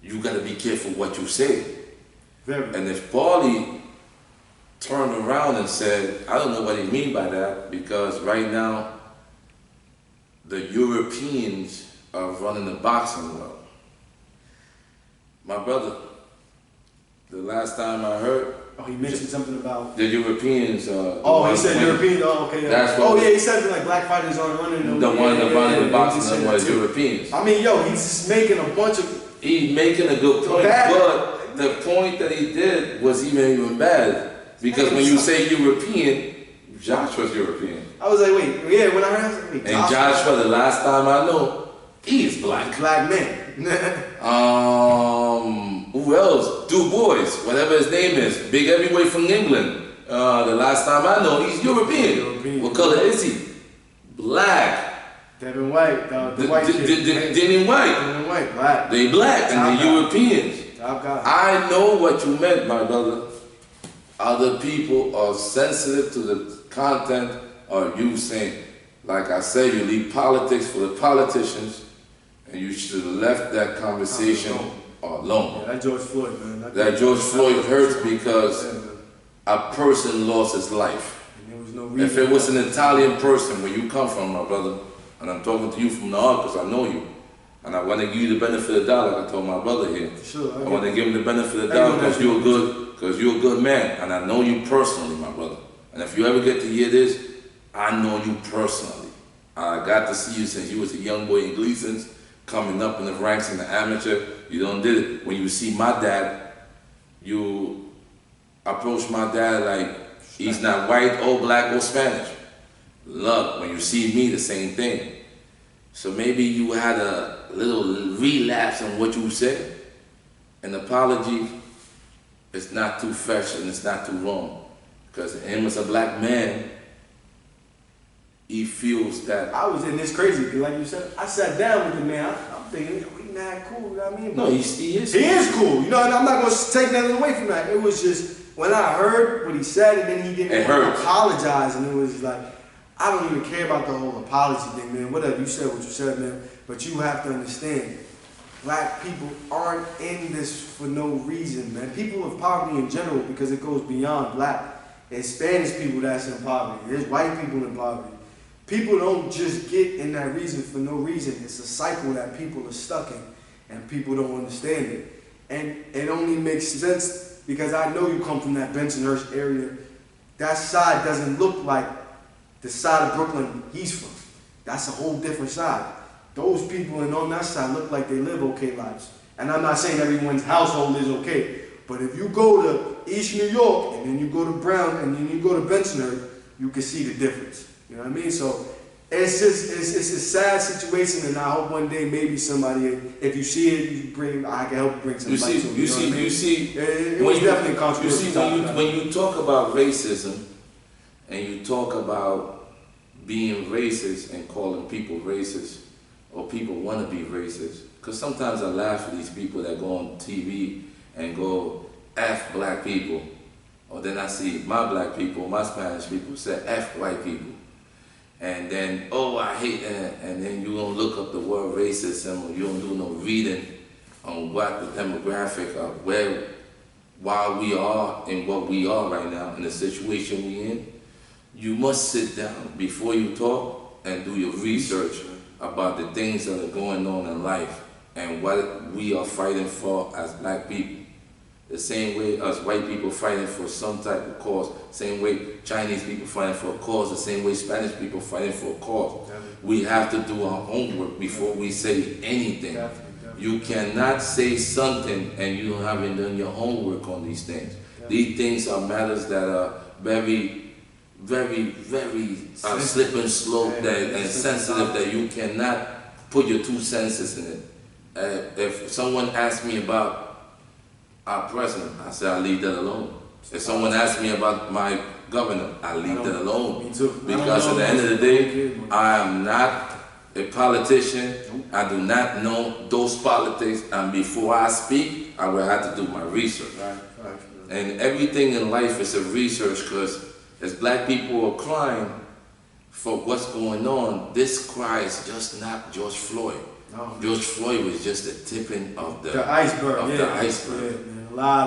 you got to be careful what you say. Very. And if Paulie turned around and said, I don't know what he mean by that, because right now the Europeans are running the boxing world. My brother, the last time I heard, oh, he mentioned something about the Europeans. He said Europeans. Oh, okay. That's what. Yeah, he said like black fighters aren't running. The one that running the boxing was Europeans. I mean, yo, he's just making a bunch of. He's making a good point, but the point that he did was even bad, because when you say European, Joshua's European. I was like, wait, yeah. When I heard, I was like, wait, and Joshua, the last time I know, he is black. Black man. Who else? Du Bois, whatever his name is, big heavyweight from England. The last time I know, he's European. What color is he? Black. Devin White, the white kid. Devin White. Devin White, black. They black and they Europeans. Top guy. I know what you meant, my brother. Other people are sensitive to the content of you saying, like I said, you leave politics for the politicians, and you should have left that conversation alone. Yeah, that George Floyd, man. That George Floyd hurts because a person lost his life. And there was no reason. If it was an Italian person, where you come from, my brother, and I'm talking to you from the heart because I know you, and I want to give you the benefit of the doubt, like I told my brother here. Sure. I want to give him the benefit of the doubt because you're a good because you're a good man, and I know you personally, my brother. And if you ever get to hear this, I know you personally. I got to see you since you was a young boy in Gleason's, coming up in the ranks in the amateur. You done did it. When you see my dad, you approach my dad like he's not white or black or Spanish. Look, when you see me, the same thing. So maybe you had a little relapse on what you said. An apology is not too fresh and it's not too wrong. Because him as a black man, he feels that. I was in this crazy, because like you said, I sat down with the man. I'm thinking, we mad cool, you know what I mean? No, he is. He is cool, you know, and I'm not going to take nothing away from that. It was just, when I heard what he said, and then he didn't want to apologize, and it was like, I don't even care about the whole apology thing, man. Whatever, you said what you said, man. But you have to understand, black people aren't in this for no reason, man. People of poverty in general, because it goes beyond black. There's Spanish people that's in poverty. There's white people in poverty. People don't just get in that reason for no reason. It's a cycle that people are stuck in, and people don't understand it. And it only makes sense because I know you come from that Bensonhurst area. That side doesn't look like the side of Brooklyn he's from. That's a whole different side. Those people on that side look like they live okay lives. And I'm not saying everyone's household is okay, but if you go to East New York, and then you go to Brown, and then you go to Bensonhurst, you can see the difference. You know what I mean? So it's just, it's a sad situation, and I hope one day maybe somebody, if you see it, I can help bring some light to it. You see, it was definitely a controversial. You see, when you talk about racism, and you talk about being racist and calling people racist, or people want to be racist, because sometimes I laugh at these people that go on TV and go, F black people, or then I see my black people, my Spanish people say F white people. And then, oh, I hate that. And then you don't look up the word racism, or you don't do no reading on what the demographic of why we are in what we are right now, in the situation we in. You must sit down before you talk and do your research about the things that are going on in life and what we are fighting for as black people. The same way as white people fighting for some type of cause, same way Chinese people fighting for a cause, the same way Spanish people fighting for a cause. We have to do our homework before we say anything. You cannot say something and you haven't done your homework on these things. These things are matters that are very, very, very slip and slope and sensitive, that you cannot put your 2 senses in it. If someone asks me about our president, I say I leave that alone. If someone asks me about my governor, I leave that alone. Me too. Because at the end of the day, I am not a politician. I do not know those politics, and before I speak, I will have to do my research. And everything in life is a research, because as black people are crying for what's going on, this cry is just not George Floyd. No. George Floyd was just the tipping of the iceberg.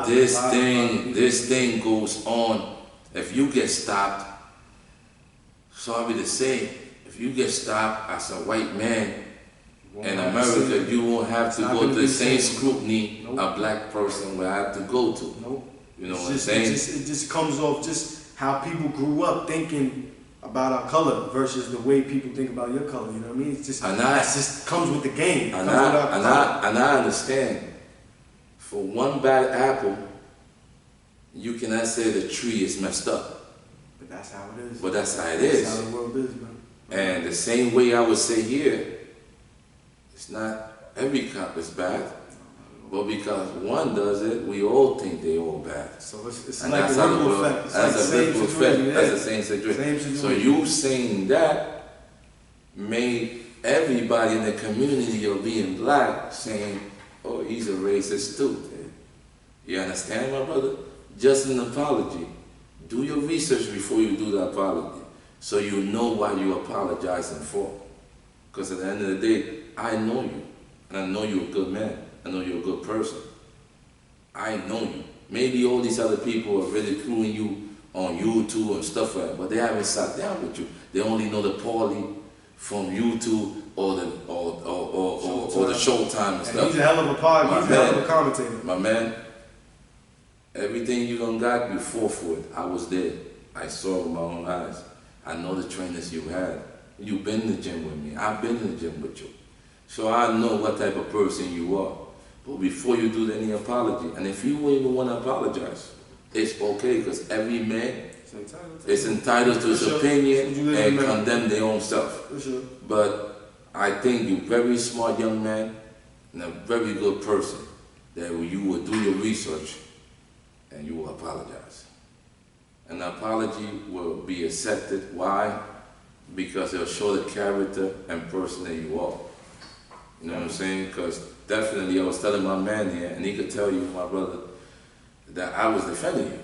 This thing goes on. If you get stopped, sorry to say, if you get stopped as a white man in America, you won't have to go to the same scrutiny a black person will have to go to. You know what I'm saying? It just comes off just how people grew up thinking about our color versus the way people think about your color. You know what I mean? It's just, that just comes with the game. And I understand. For one bad apple, you cannot say the tree is messed up. But that's how it is. But that's how it is. That's how the world is, man. And the same way I would say here, it's not every cop is bad. But because one does it, we all think they all bad. So it's like a ripple effect. That's a ripple effect. That's the same situation. So you saying that made everybody in the community of being black saying, oh, he's a racist too. You understand, my brother? Just an apology. Do your research before you do the apology, so you know what you're apologizing for. Because at the end of the day, I know you, and I know you're a good man. I know you're a good person. I know you. Maybe all these other people are ridiculing you on YouTube and stuff like that, but they haven't sat down with you. They only know the Paulie from YouTube or the Showtime and stuff. He's a hell of a pod. He's a hell of a commentator. My man, Everything you done got, you fought for it. I was there. I saw it with my own eyes. I know the trainers you had. You've been in the gym with me. I've been in the gym with you. So I know what type of person you are. But before you do any apology, and if you even want to apologize, it's okay, because every man is entitled to his opinion and condemn their own self. Sure. But I think you're a very smart young man and a very good person, that you will do your research and you will apologize. An apology will be accepted. Why? Because it'll show the character and person that you are. You know what I'm saying? Because definitely I was telling my man here, and he could tell you, my brother, that I was defending you.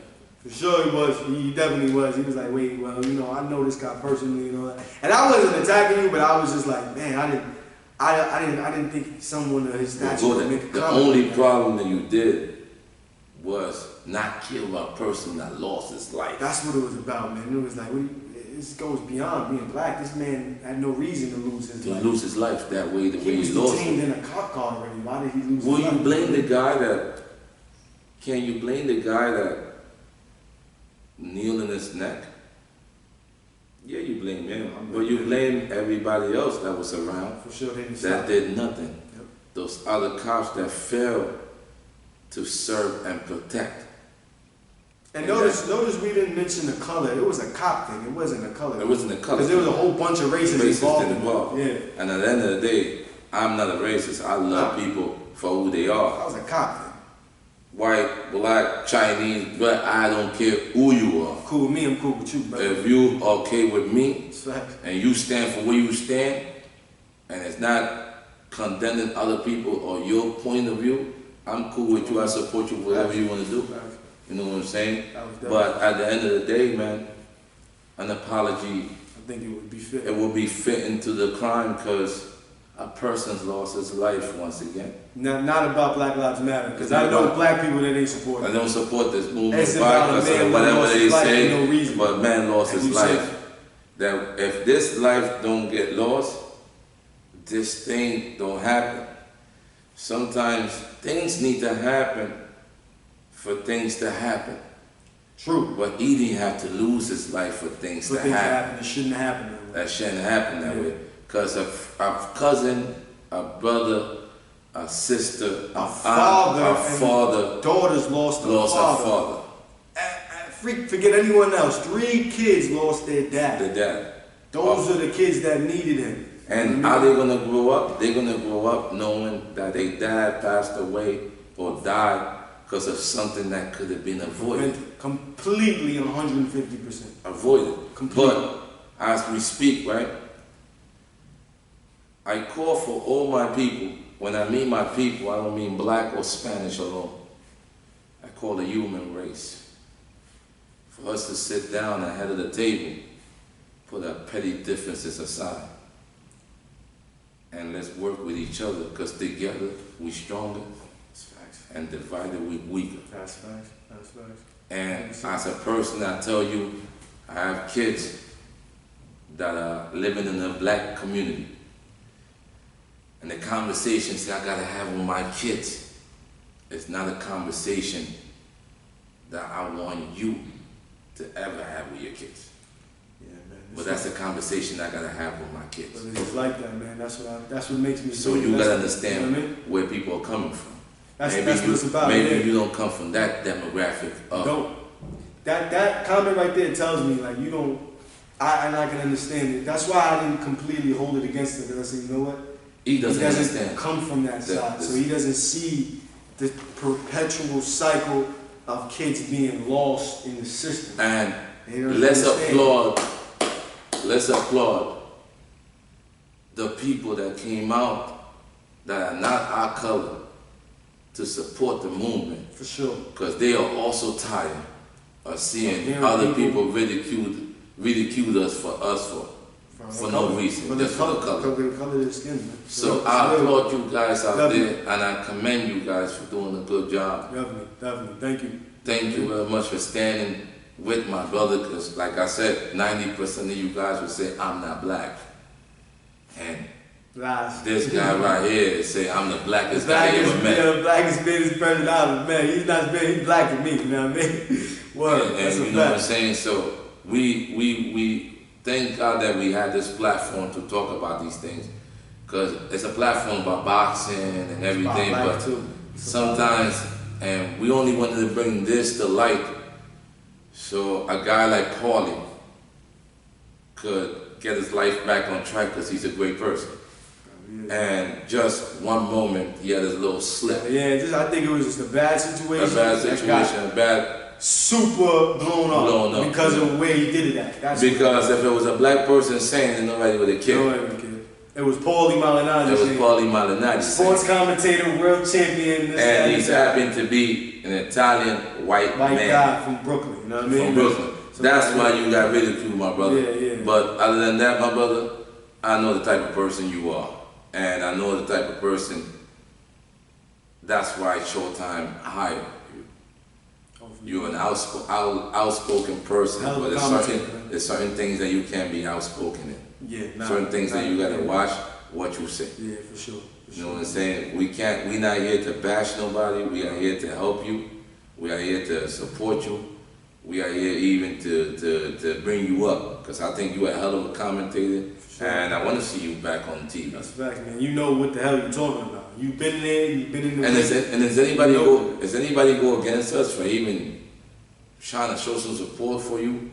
For sure he was. He definitely was. He was like, wait, well, you know, I know this guy personally, you know. And I wasn't attacking you, but I was just like, man, I didn't think someone of his stature would make a comment. The only problem that you did was not kill a person that lost his life. That's what it was about, man. It was like, this goes beyond being black. This man had no reason to lose his life. To lose his life that way, the way he lost it. He was detained in a cop car already. Why did he lose his life? Will you blame the guy that, can you blame the guy that kneeled in his neck? Yeah, you blame him. But you blame everybody else that was around. For sure, that did nothing. Yep. Those other cops that failed to serve and protect. And notice we didn't mention the color. It was a cop thing. It wasn't a color. It wasn't a color. Because there was a whole bunch of racists involved. Yeah. And at the end of the day, I'm not a racist. I love people for who they are. I was a cop thing. White, black, Chinese, but I don't care who you are. Cool with me, I'm cool with you, brother. If you okay with me, and you stand for where you stand, and it's not condemning other people or your point of view, I'm cool with you. I support you, whatever you want to do. You know what I'm saying? But at the end of the day, man, an apology, I think it would be fit. It would be fit into the crime, because a person's lost his life once again. Not about Black Lives Matter, because I know black people that ain't support it. I don't support this movement. It's about a man whatever they say, no reason. But man lost his life. That if this life don't get lost, this thing don't happen. Sometimes things need to happen for things to happen. True. But he didn't have to lose his life for things to happen. It shouldn't happen that way. That shouldn't happen that way. Because a cousin, a brother, a sister, a father, daughters lost a father. Forget anyone else. 3 kids lost their dad. The dad. Those are the kids that needed him. And how they gonna grow up? They're gonna grow up knowing that their dad passed away or died because of something that could have been avoided. Completely 150%. Avoided. Completely. But as we speak, right? I call for all my people. When I mean my people, I don't mean black or Spanish alone. I call the human race. For us to sit down ahead of the table, put our petty differences aside, and let's work with each other, because together we stronger, and divided we weaker. That's facts. That's facts. And as a person, I tell you, I have kids that are living in a black community. And the conversations that I gotta have with my kids, it's not a conversation that I want you to ever have with your kids. Yeah, man. But that's a conversation I gotta have with my kids. But it's like that, man. That's what makes me. So you gotta understand where people are coming from. That's what it's about. Maybe you don't come from that demographic. Don't. That comment right there tells me, like, you don't. I can understand it. That's why I didn't completely hold it against him. Because I said, you know what? He doesn't come from that side, so he doesn't see the perpetual cycle of kids being lost in the system. And let's applaud the people that came out that are not our color to support the movement. For sure. Because they are also tired of seeing other people ridicule us for no reason, just for the color. The color of the skin, man. So I applaud you guys out there, and I commend you guys for doing a good job. Definitely. Thank you. Thank you very much for standing with my brother, because like I said, 90% of you guys would say I'm not black. And Lies. This guy right here say I'm the blackest guy you ever met. Yeah, blackest business person I ever met. He's not big, he's black to me, you know what I mean? Word, And that's a you know what I'm fact. saying? So we thank God that we had this platform to talk about these things. Because it's a platform about boxing and everything, About life, but too. sometimes, and we only wanted to bring this to light so a guy like Paulie could get his life back on track because he's a great person. And just one moment, he had his little slip. Yeah, I think it was just a bad situation. A bad that situation, got a bad, super blown up because of the way he did it at. That's because if it was a black person saying it, nobody would have cared. nobody would care. It was Paulie Malignaggi. It was Paulie Malignaggi. Sports commentator, world champion. This, And that, he's that. happened to be an Italian white White man guy from Brooklyn, you know what I mean? from Brooklyn. So That's why you got ridiculed, my brother. Yeah, yeah. But other than that, my brother, I know the type of person you are. And I know the type of person, that's why Showtime hired you. You're an outspoken person, Hell of but a commentator, man. there's certain things that you can't be outspoken in. Yeah, Certain things that you gotta watch what you say. Yeah, for sure. You know what I'm saying? We're not here to bash nobody. We are here to help you. We are here to support you. We are here even to bring you up. Because I think you're a hell of a commentator. Sure. And I want to see you back on TV. That's facts, man. You know what the hell you're talking about. You've been there, you've been in the And ring. does anybody go against us for even trying to show some support for you?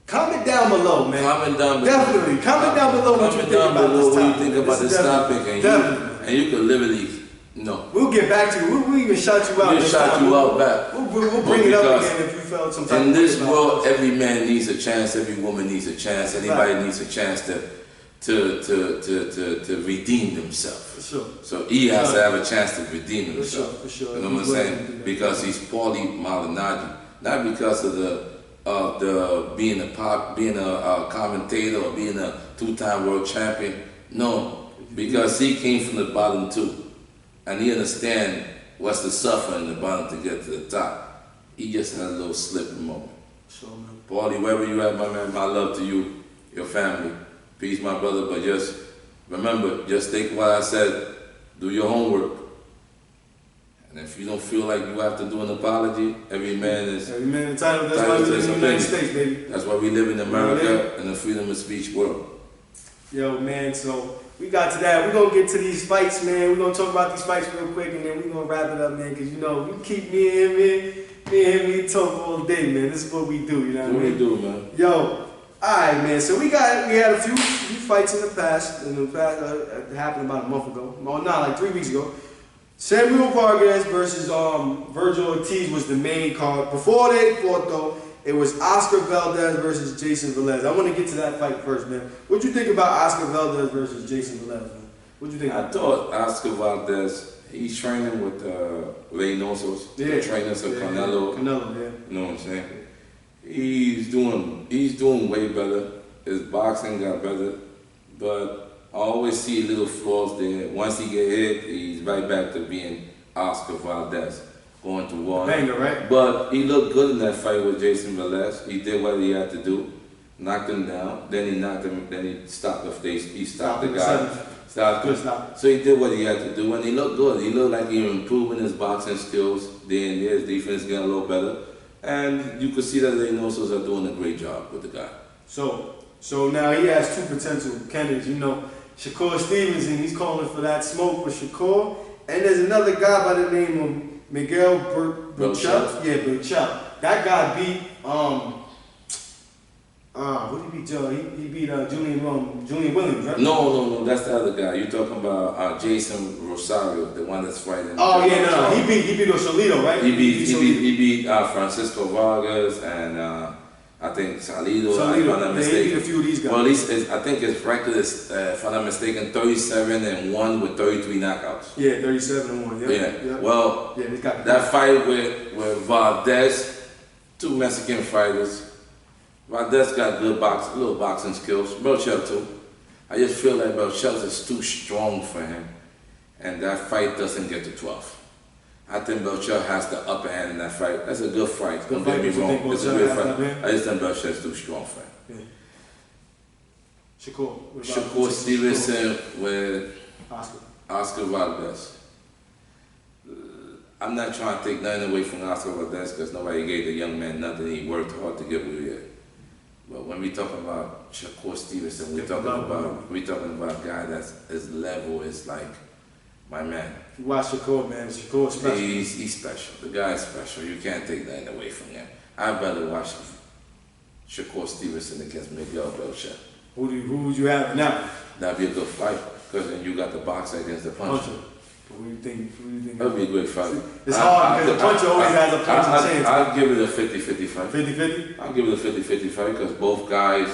Comment down below, man. Comment down below. Definitely. Comment down below what you Comment think down about below this what you topic. think about This this is topic. definitely. And you could literally, no. We'll get back to you. We'll even shout you out. We'll next shout time. you out back. We'll bring it up Because again if you felt some type in of way this about world, this. every man needs a chance, every woman needs a chance, anybody needs a chance to redeem themselves. For sure. So he has to have a chance to redeem For sure, himself. for sure. You know what I'm saying? Because he's Paulie Malignaggi, not because of being a commentator or being a two-time world champion. No, because he came from the bottom too, and he understands what's the suffering in the bottom to get to the top. He just had a little slipping moment. Sure, man. Paulie, wherever you at, my man, my love to you, your family. Peace, my brother, but just remember, just take what I said, do your homework. And if you don't feel like you have to do an apology, every man is Every man entitled. That's entitled why we to live his in the United opinion. States, baby. That's why we live in America in the freedom of speech world. Yo, man, so we got to that. We're going to get to these fights, man. We're going to talk about these fights real quick, and then we're going to wrap it up, man, because, you know, you keep me and him, we talk all day, man. This is what we do, you know what I What we mean? do, man. Yo, alright, man. So we had a few fights in the past. It happened about a month ago. Well, not like 3 weeks ago. Samuel Vargas versus Virgil Ortiz was the main card. Before they fought, though, it was Oscar Valdez versus Jason Velez. I want to get to that fight first, man. What'd you think about Oscar Valdez versus Jason Velez, man? What'd you think? I thought Oscar Valdez, he's training with Reynosos, the trainers of Canelo. Canelo, yeah. You know what I'm saying? He's doing way better. His boxing got better, but I always see little flaws there. Once he get hit, he's right back to being Oscar Valdez, going to war. Banger, right? But he looked good in that fight with Jason Velez. He did what he had to do, knocked him down. Then he knocked him. Then he stopped he stopped the guy. Stopped him. Good stop. So he did what he had to do, and he looked good. He looked like he was improving his boxing skills. Then his defense getting a little better. And you could see that the Reynosos are doing a great job with the guy. So now he has two potential candidates. You know, Shakur Stevenson, he's calling for that smoke with Shakur. And there's another guy by the name of Miguel Berchelt. Yeah, Berchelt. That guy beat, what did he beat, Joe? He beat Julian Williams, right? No, that's the other guy. You're talking about Jason Rosario, the one that's fighting. Oh, yeah, no. He beat Osholito, right? He beat Francisco Vargas and I think Salido, if I'm not He beat mistaken. a few of these guys. Well, at least I think his record is, if I'm not mistaken, 37-1 with 33 knockouts. Yeah, 37-1. Yeah. Well, yeah, this guy. that fight with Valdez, two Mexican fighters. Valdez got little boxing skills. Berchelt too. I just feel like Berchelt is too strong for him, and that fight doesn't get to 12. I think Berchelt has the upper hand in that fight. That's a good fight. Don't get me wrong. It's a good fight. I just think Berchelt's too strong for him. Shakur. Shakur Stevenson with Oscar Valdez. I'm not trying to take nothing away from Oscar Valdez because nobody gave the young man nothing. He worked hard to get where he is. But when we talk about Shakur Stevenson, we're talking about a guy that's his level is like my man. You watch Shakur, man. Shakur special. He's special. The guy is special. You can't take nothing away from him. I'd rather watch Shakur Stevenson against Miguel Berchelt. Who would you have now? That'd be a good fight because then you got the boxer against the puncher. What do you think? That'd be a great fight. It's hard because the puncher always has a punching chance. I'll give it a 50-50 fight. 50-50? I'll give it a 50-50 fight because both guys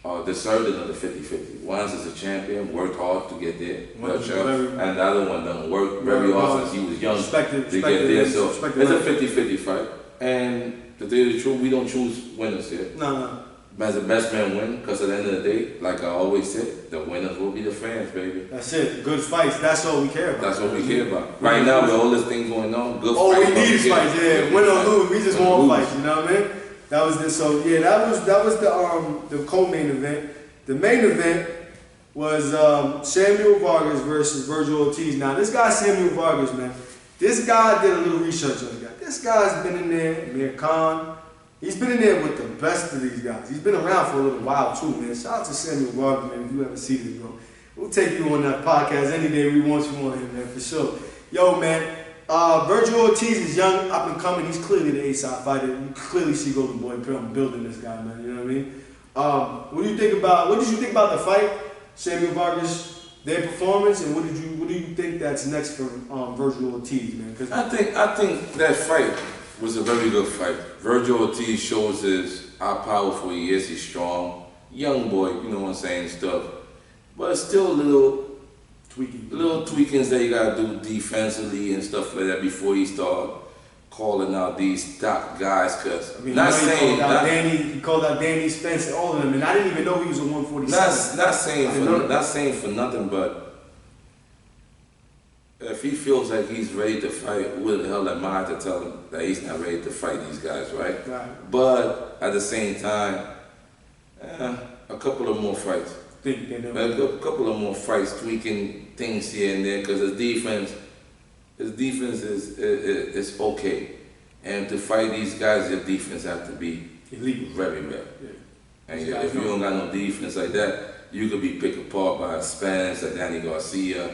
are deserving of the 50-50. One is a champion, worked hard to get there, and the other one doesn't work very often since he was young to get there. So it's a 50-50 fight. And to tell you the truth, we don't choose winners here. No. As the best man win, because at the end of the day, like I always said, the winners will be the fans, baby. That's it. Good fights. That's all we care about. That's what we care about. Right now, with all this thing going on, good all fights. All we need is fights. Yeah, win or lose, we just want fights. You know what I mean? That was the that was the co-main event. The main event was Samuel Vargas versus Vergil Ortiz. Now this guy Samuel Vargas, man, this guy did a little research on this guy. This guy's been in there, Amir Khan. He's been in there with the best of these guys. He's been around for a little while too, man. Shout out to Samuel Vargas, man, if you ever see this, bro. We'll take you on that podcast any day we want you on here, man, for sure. Yo, man, Vergil Ortiz is young, up and coming. He's clearly the A-side fighter. You clearly see Golden Boy building this guy, man. You know what I mean? What did you think about the fight, Samuel Vargas, their performance, and what do you think that's next for Vergil Ortiz, man? I think that fight was a very good fight. Vergil Ortiz shows how powerful he is. He's strong, young boy. You know what I'm saying, stuff. But still little tweakings that you gotta do defensively and stuff like that before you start calling out these top guys. Cause he called out Danny Spence and all of them, and I didn't even know he was a 147. Not saying for nothing, but if he feels like he's ready to fight, who the hell am I to tell him that he's not ready to fight these guys, right? But at the same time, a couple of more fights. A couple of more fights, tweaking things here and there, because his defense is okay. And to fight these guys, your defense has to be very well. Yeah. And if you don't got no defense like that, you could be picked apart by Spence, Danny Garcia,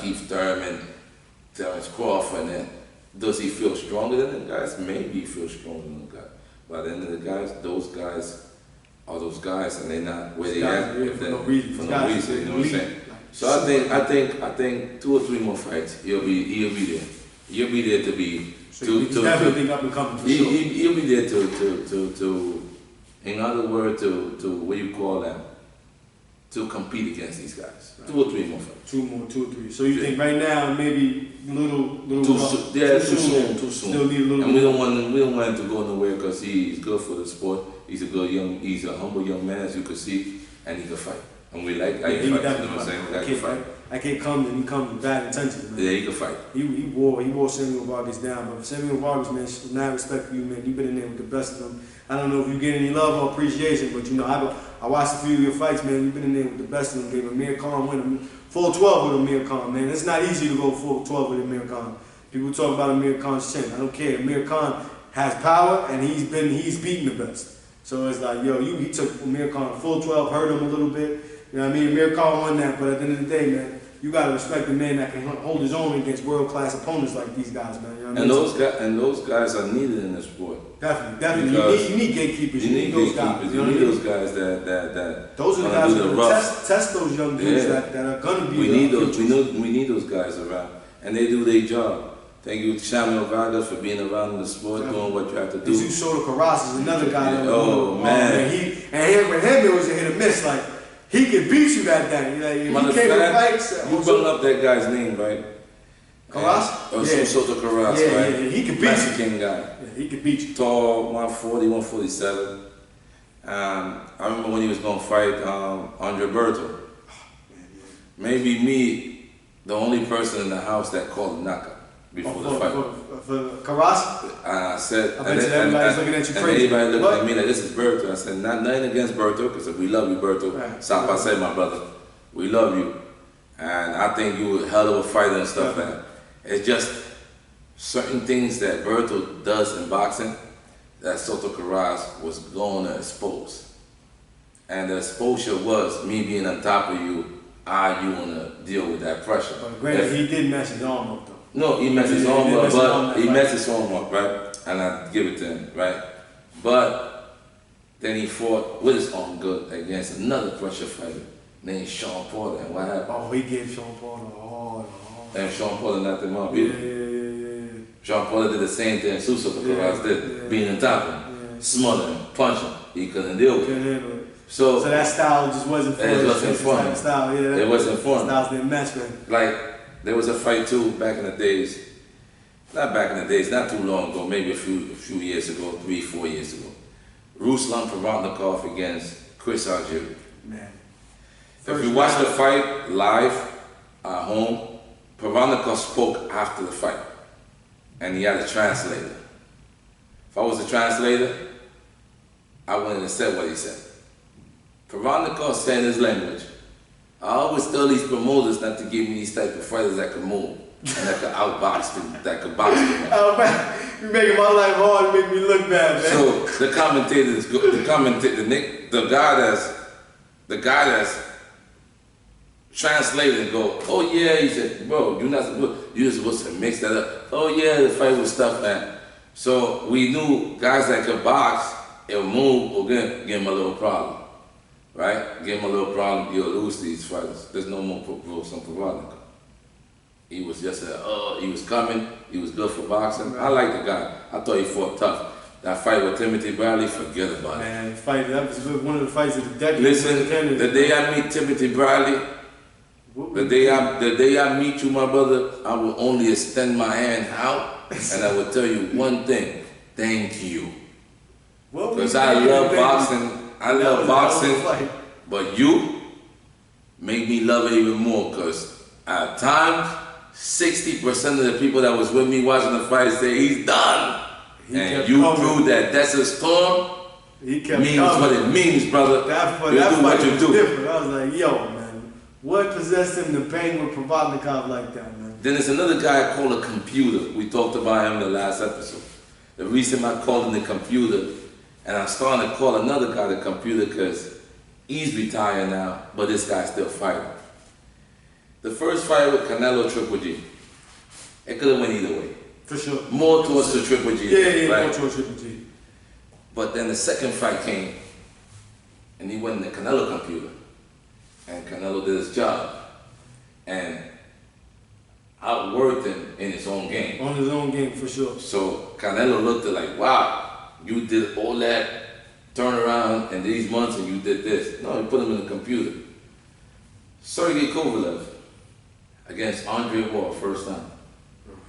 Keith Thurman, Terrence Crawford. And does he feel stronger than them guys? Maybe he feels stronger than them guys. But at the end of the guys, those guys are those guys, and they're not where they at for no reason. You know what I'm saying? So I think 2 or 3 more fights, he'll be there. He'll be there to be. He's definitely up and coming for sure. He'll be there to in other words, to what you call them, to compete against these guys. Right. 2 or 3 more fights. 2 or 3. So you think right now maybe little too soon. Still need a little. And we don't want him to go nowhere because he's good for the sport. He's a humble young man, as you can see, and he can fight. And we like how he fights. You know what I'm saying? We like to fight. I can't come and he comes with bad intentions, man. Yeah, he can fight. He wore Samuel Vargas down, but Samuel Vargas, man, mad respect for you, man. You've been in there with the best of them. I don't know if you get any love or appreciation, but you know, I watched a few of your fights, man. You've been in there with the best of them. Gave Amir Khan win full 12 with Amir Khan, man. It's not easy to go full 12 with Amir Khan. People talk about Amir Khan's chin. I don't care. Amir Khan has power, and he's beaten the best. So it's like, yo, he took Amir Khan full 12, hurt him a little bit. You know what I mean? Amir Khan won that, but at the end of the day, man, you gotta respect a man that can hold his own against world-class opponents like these guys, man. You know what I mean? And those guys are needed in the sport. Definitely. You need gatekeepers. You need those guys. You need those guys that those are the guys that test those young dudes that are gonna be. We need those guys around, and they do their job. Thank you, Samuel Vargas, for being around in the sport, doing what you have to do. Jesus Soto Carras is another guy. Man. With him, it was a hit or miss. Like, he could beat you that day. Like, he came to fights. You brought up that guy's name, right? Carras? Soto Carras, right? Yeah, he could beat Mexican you. guy. Yeah, he could beat you. Tall, 140, 147. I remember when he was going to fight Andre Berto. Maybe me, the only person in the house that called a knockout. before the fight. For Karas? I said, I bet you everybody's looking at you crazy. And everybody looking at me like, this is Berto. I said, nothing against Berto, because we love you, Berto. Right. Sapa said, my brother, we love you. And I think you were a hell of a fighter and stuff like that. It's just certain things that Berto does in boxing that Soto Karass was going to expose. And the exposure was me being on top of you, you want to deal with that pressure. But granted, he did mess his arm up though. No, he messed his arm up, but he messed his arm up, right? And I give it to him, right? But then he fought with his arm good against another pressure fighter named Sean Porter. And what happened? Oh, he gave Sean Porter a hard. And Sean Porter knocked him out, Yeah. Sean Porter did the same thing Suso Karass did, being on top of him, smothering him, punching. He couldn't deal with it. Couldn't handle it. So that style just wasn't for it wasn't for him. Style, yeah. It wasn't for him. Styles didn't match, man. Like, there was a fight too back in the days. Not back in the days, not too long ago, maybe a few years ago, 3-4 years ago. Ruslan Provodnikov against Chris Algieri. Man. If you watch the fight live at home, Provodnikov spoke after the fight. And he had a translator. If I was a translator, I wouldn't have said what he said. Provodnikov said in his language, I always tell these promoters not to give me these type of fighters that can move and that can outbox them, that can box them. Oh man, you're making my life hard, make me look bad, man. So the commentators, the guy that's translating go, oh yeah, he said, bro, you're supposed to mix that up. Oh yeah, the fight was tough, man. So we knew guys that could box, it'll move, or give him a little problem. Right? Give him a little problem, you'll lose these fighters. There's no more rules on Provodnikov. He was just he was coming, he was good for boxing. I like the guy. I thought he fought tough. That fight with Timothy Bradley, forget about it. Man, that was one of the fights of the decade. Listen, the day I meet Timothy Bradley, the day I meet you, my brother, I will only extend my hand out and I will tell you one thing, thank you. Because I love boxing. I love boxing, but you make me love it even more because at times, 60% of the people that was with me watching the fight say, he's done. And you proved that Desert Storm means what it means, brother. That fight was different. I was like, yo, man, what possessed him to bang with Provodnikov like that, man? Then there's another guy called a computer. We talked about him in the last episode. The reason I called him the computer, and I'm starting to call another guy the computer because he's retired now, but this guy's still fighting. The first fight with Canelo Triple G, it could have went either way. For sure. More towards the Triple G. Yeah, right? More towards Triple G. But then the second fight came, and he went in the Canelo computer, and Canelo did his job, and outworked him in his own game. On his own game, for sure. So Canelo looked at like, wow, you did all that turnaround in these months and you did this. No, he put him in the computer. Sergey Kovalev against Andre Ward, first time.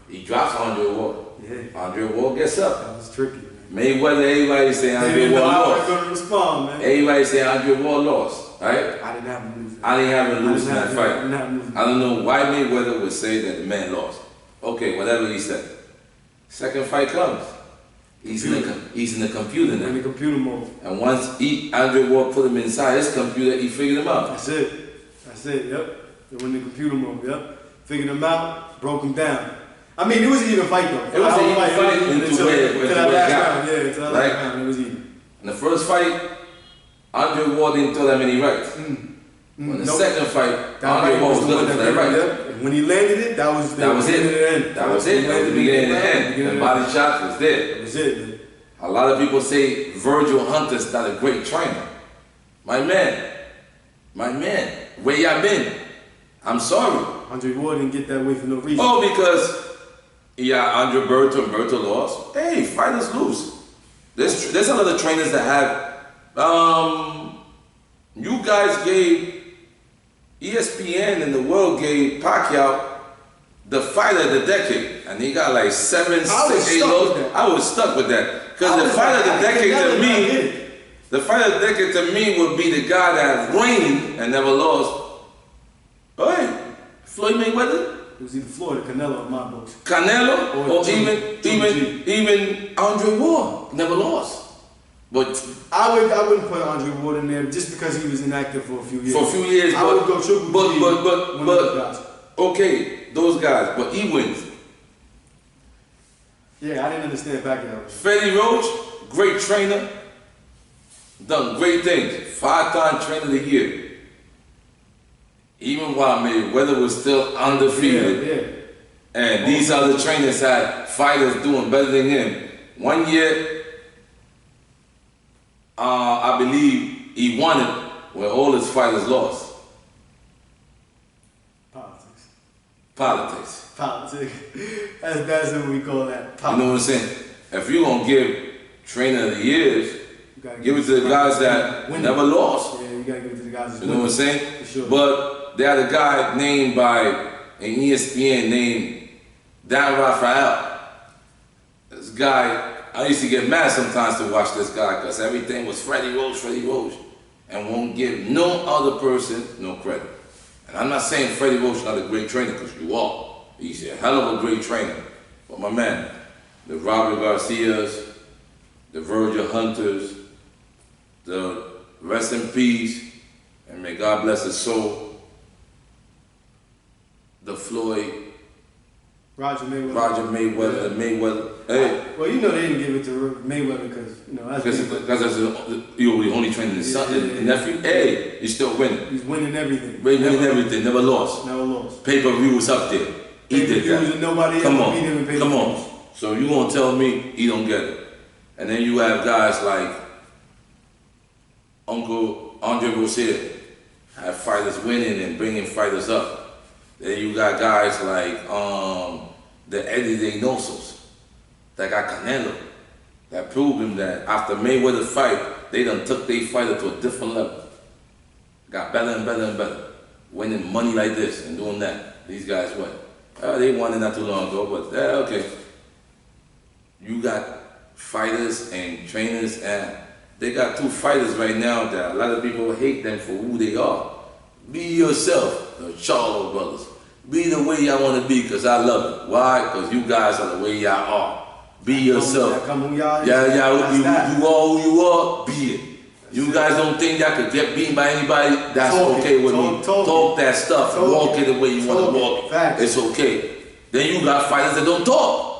He drops Andre Ward. Yeah. Andre Ward gets up. That was tricky, man. Mayweather, everybody say Andre Ward lost. I was going to respond, man. Everybody say Andre Ward lost, right? I didn't have him lose. I didn't have him lose in that fight. I don't know why Mayweather would say that the man lost. Okay, whatever he said. Second fight comes. He's in the computer now. In the computer mode. And once Andre Ward put him inside his computer, he figured him out. That's it, yep. They went in the computer mode, yep. Figured him out, broke him down. I mean, it was an even fight though. It was an even fight until that last round. Yeah, until that last round, it was even. In the first fight, Andre Ward didn't throw that many rights. In the second fight, Andre Ward was looking for that right. When he landed it, that was it. That was it. That was the beginning and the end. The body shot was there. That was it, man. A lot of people say Virgil Hunter's not a great trainer. My man, where y'all been? I'm sorry. Andre Ward didn't get that way for no reason. Oh, because Andre Berto and Berto lost. Hey, fighters lose. There's a lot of trainers that have. You guys gave ESPN and the world gave Pacquiao the fight of the decade, and he got like 7, 6, 8 lows. I was stuck with that because the fight of the decade to me, the fight of the decade to me would be the guy that reigned and never lost. Hey, Floyd Mayweather, It was either Floyd or Canelo in my books. Canelo, or G. even Andre Ward never lost. But I wouldn't put Andre Ward in there just because he was inactive for a few years. for a few years, I would go Triple G. But okay, those guys, but he wins. Yeah, I didn't understand back then. Freddie Roach, great trainer, done great things. 5-time trainer of the year. Even while Mayweather was still undefeated. Yeah. And these other trainers had fighters doing better than him. One year, I believe he won it where all his fighters lost. Politics. That's what we call that. Politics. You know what I'm saying? If you're going to give trainer of the years, give it to the guys that never lost. Yeah, you got to give it to the guys that You know what I'm saying? For sure. But they had a guy named by an ESPN named Dan Rafael. This guy, I used to get mad sometimes to watch this guy because everything was Freddie Roach, and won't give no other person no credit. And I'm not saying Freddie Roach is not a great trainer, because you are. He's a hell of a great trainer. But my man, the Robert Garcias, the Virgil Hunters, the rest in peace, and may God bless his soul, the Floyd, Roger Mayweather. The Mayweather. Hey. Well, you know they didn't give it to Mayweather because, you know, Because you were only training his son, his nephew. Hey, he's still winning. He's winning everything. Winning everything, never lost. Never lost. Pay-per-view was up there. He did that. Nobody Come ever on, beat him in pay-per-view. come on. So you gonna tell me he don't get it? And then you have guys like Uncle Andre Rozier, have fighters winning and bringing fighters up. Then you got guys like the Eddie Reynosos that got Canelo, that proved him that after Mayweather fight, they done took their fighter to a different level. Got better and better and better. Winning money like this and doing that. These guys win. They won it not too long ago, but okay. You got fighters and trainers, and they got two fighters right now that a lot of people hate them for who they are. Be yourself, the Charlo brothers. Be the way y'all want to be, because I love it. Why? Because you guys are the way y'all are. Be yourself. You are who you are, be it. You guys don't think y'all could get beaten by anybody? That's okay with me. Talk that stuff. Walk it the way you want to walk. It's okay. Then you got fighters that don't talk.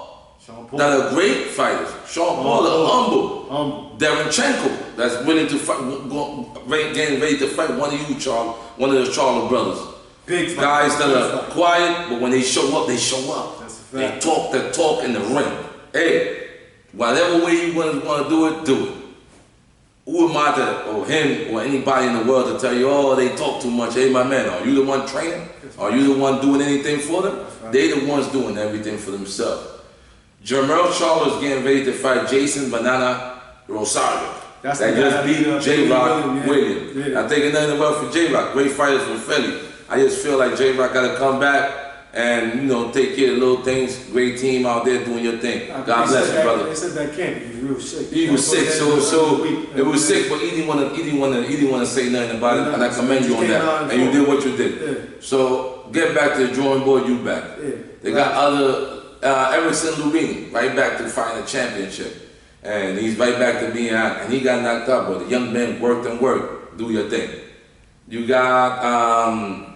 That are great fighters. Sean Paul, humble. Derenchenko, that's willing to fight, getting ready to fight one of you, one of the Charlo brothers. Big guys that are quiet, but when they show up, they show up. They talk the talk in the ring. Hey, whatever way you want to do it, do it. Who am I to, or him, or anybody in the world to tell you, oh, they talk too much? Hey, my man, are you the one training? Are you the one doing anything for them? They the ones doing everything for themselves. Jermell Charlo is getting ready to fight Jason Banana Rosario. That just beat J-Rock Williams. Yeah. I'm taking nothing away from J-Rock. Great fighters from Philly. I just feel like J-Rock got to come back and, you know, take care of little things. Great team out there doing your thing. God bless you, brother. They said that camp, he was real sick. He was sick, so it was sick, but he didn't want to say nothing about it, and I commend you on that. And you did what you did. Yeah. So get back to the drawing board. You back. Yeah. They got other Erickson Lubini right back to fighting a championship, and he's right back to being out. And he got knocked out, but the young men worked and worked. Do your thing. You got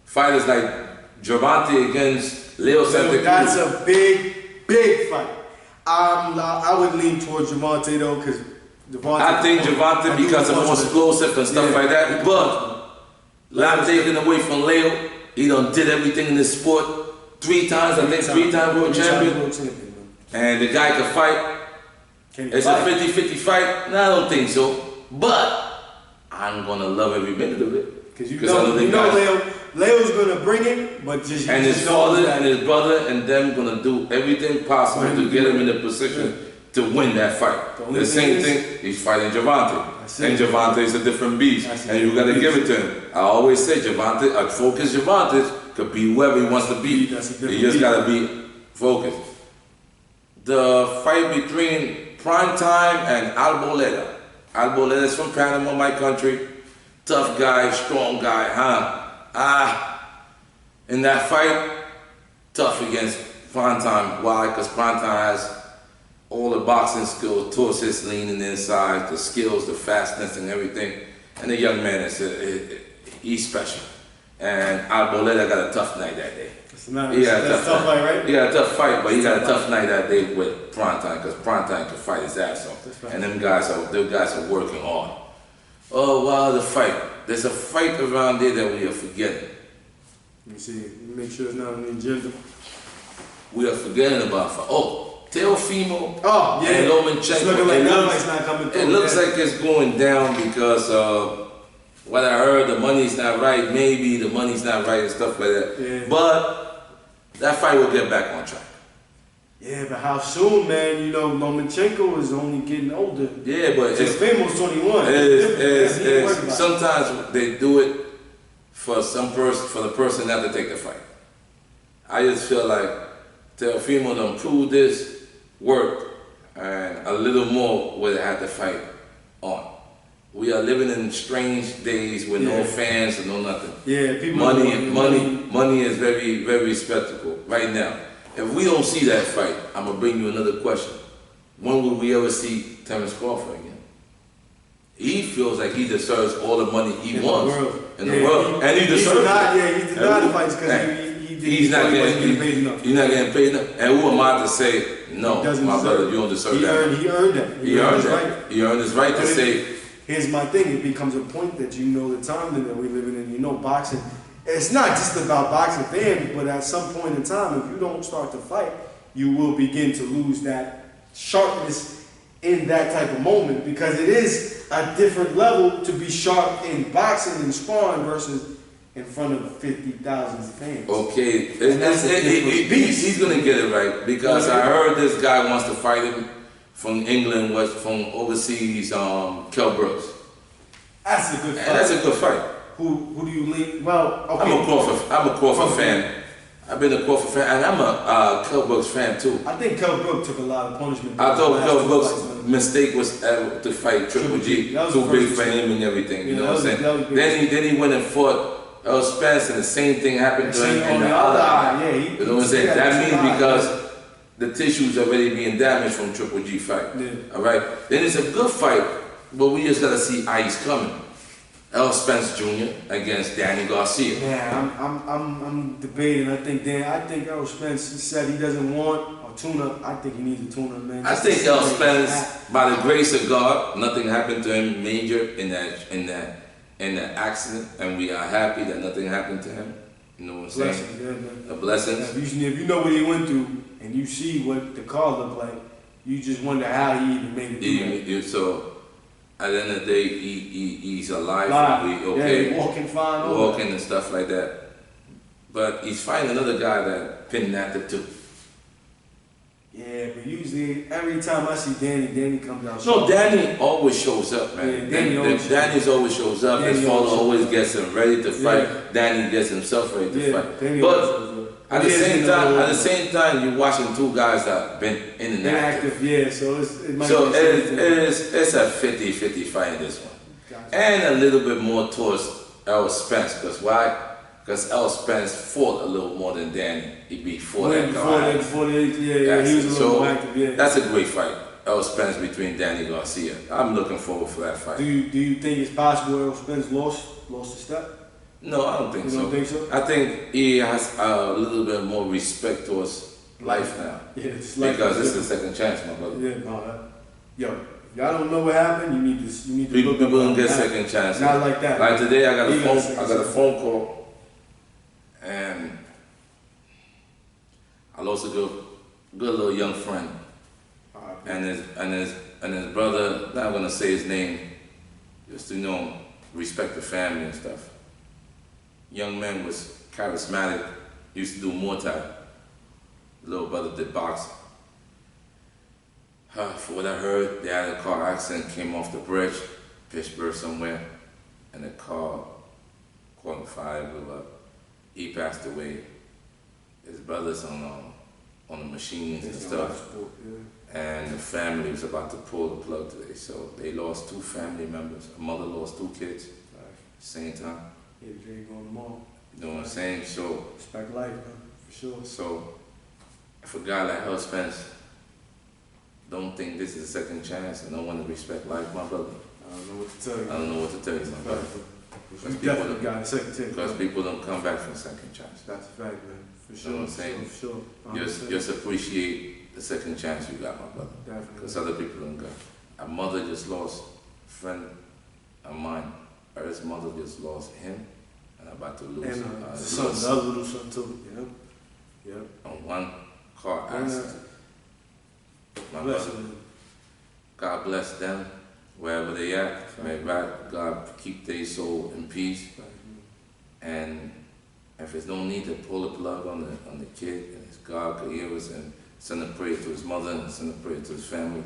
fighters like Gervonta against Leo Santa Cruz. That's a big fight. I would lean towards Gervonta though, because I think Gervonta because of more explosive and stuff like that. But not taking away from Leo, he done did everything in this sport 3 times. I think 3-time world champion. And the guy can fight. It's a 50-50 fight. No, I don't think so. But I'm gonna love every minute of it. Because you know Leo's gonna bring it, but just and his father and his brother and them gonna do everything possible to get him in a position to win that fight. The same thing, he's fighting Gervonta. And Gervonta is a different beast. And you gotta give it to him. I always say Gervonta, a focused Gervonta could be whoever he wants to be. He just gotta be focused. The fight between Prime Time and Arboleda. Arboleda is from Panama, my country. Tough guy, strong guy, huh? In that fight, tough against Primetime. Why? Because Primetime has all the boxing skills, torsus leaning inside, the skills, the fastness, and everything. And the young man he's special. And Arboleda got a tough night that day. He got a tough fight, right? He got a tough fight, but he got a tough night that day with Primetime because Primetime can fight his ass off. And them guys are working hard. Oh wow, the fight. There's a fight around there that we are forgetting. Let me see. Make sure it's not on the agenda. We are forgetting about fight. Oh, Teofimo It's and Lomachenko. looking like that fight's not coming through. It looks like it's going down because what I heard, the money's not right. Maybe the money's not right and stuff like that. Yeah. But that fight will get back on track. Yeah, but how soon, man? You know, Lomachenko is only getting older. Yeah, but It's famous 21. Sometimes they do it for the person not to take the fight. I just feel like Teofimo done proved this work and a little more would have had the fight on. We are living in strange days with no fans and no nothing. Yeah, people. Money is very, very spectacle right now. If we don't see that fight, I'm gonna bring you another question. When will we ever see Terence Crawford again? He feels like he deserves all the money he wants in the world, and he deserves it. He's denied the fights because he's not getting paid enough. He's not getting paid enough. And who am I to say no, my brother? You don't deserve that. He earned that. He earned that. He earned his right to say. Here's my thing. It becomes a point that you know the time that we're living in. You know, boxing. It's not just about boxing fans, but at some point in time, if you don't start to fight, you will begin to lose that sharpness in that type of moment because it is a different level to be sharp in boxing and sparring versus in front of 50,000 fans. Okay, he's gonna get it right because I heard this guy wants to fight him from England, from overseas, Kell Brooks. That's a good fight. And that's a good fight. Who do you lean? Well, okay. I'm a Crawford fan. I've been a Crawford fan, and I'm a Kell Brooks fan too. I think Kell Brooks took a lot of punishment. I thought Kell Brooks' mistake was to fight Triple G. Too big for him and everything. You know what I'm saying? Then he went and fought Earl Spence, and the same thing happened to him in the other eye. You know what I'm saying? That means because the tissue's already being damaged from Triple G fight. All right. Then it's a good fight, but we just gotta see how he's coming. Earl Spence Jr. against Danny Garcia. Yeah, I'm debating. I think Earl Spence said he doesn't want a tune-up. I think he needs a tune-up, man. I think Earl Spence, by the grace of God, nothing happened to him major in that accident, and we are happy that nothing happened to him. You know what I'm saying? Blessing, yeah, man. A blessing. If you know what he went through and you see what the car looked like, you just wonder how he even made it through. So at the end of the day, he's alive. Okay. Yeah, walking fine. Walking and stuff like that. But he's fighting another guy that pinned that too. Yeah, but usually every time I see Danny comes out. No, Danny always shows up, man. Yeah, Danny always shows up. His father always gets him ready to fight. Yeah. Danny gets himself ready to fight. But at the same time, you're watching two guys that have been in and active. Yeah, so it might be it's a 50-50 fight in this one. Gotcha. And a little bit more towards Earl Spence, because why? Because Earl Spence fought a little more than Danny. Before he was a little more active. Yeah. That's a great fight. Earl Spence between Danny Garcia. I'm looking forward for that fight. Do you think it's possible Earl Spence lost a step? No, I don't think so. You don't think so? I think he has a little bit more respect towards life now. Yeah, it's life because this is a second chance, my brother. Yeah, no, yo, y'all don't know what happened. You need to. People don't get second chances. Not like that. Like today, I got a phone call, and I lost a good little young friend, and his brother. Not gonna say his name, just to respect the family and stuff. Young man was charismatic, used to do Muay Thai. Little brother did boxing. For what I heard, they had a car accident, came off the bridge, Pittsburgh somewhere, and the car caught on fire, blew up. He passed away. His brother's on the machines and stuff. And the family was about to pull the plug today. So they lost 2 family members. A mother lost 2 kids. Same time. Yeah, Jay going tomorrow. You know what I'm saying? So respect life, man. For sure. So, if a guy like Hell Spence don't think this is a second chance and don't want to respect life, my brother, I don't know what to tell you. I don't know what to tell you, my brother. You definitely got a second chance. Because people don't come back from second chance. That's a fact, man. For sure. You know what I'm saying? For sure. Just appreciate the second chance you got, my brother. Definitely. Because other people don't got. Our mother just lost a friend of mine. His mother just lost him, and I'm about to lose And his son, son. the other little son too. Yep. Yep. On one car accident. My Bless brother, them. God bless them, wherever they at. May God keep their soul in peace. And if there's no need to pull the plug on the kid, and if God could hear us and send a prayer to his mother and send a prayer to his family,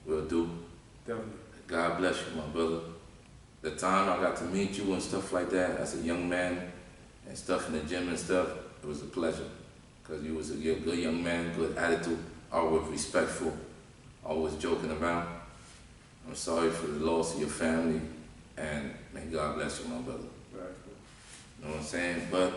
we'll do. Definitely. God bless you, my brother. The time I got to meet you and stuff like that as a young man and stuff in the gym and stuff, it was a pleasure. Because you're a good young man, good attitude, always respectful, always joking around. I'm sorry for the loss of your family, and may God bless you, my brother. Right. You know what I'm saying? But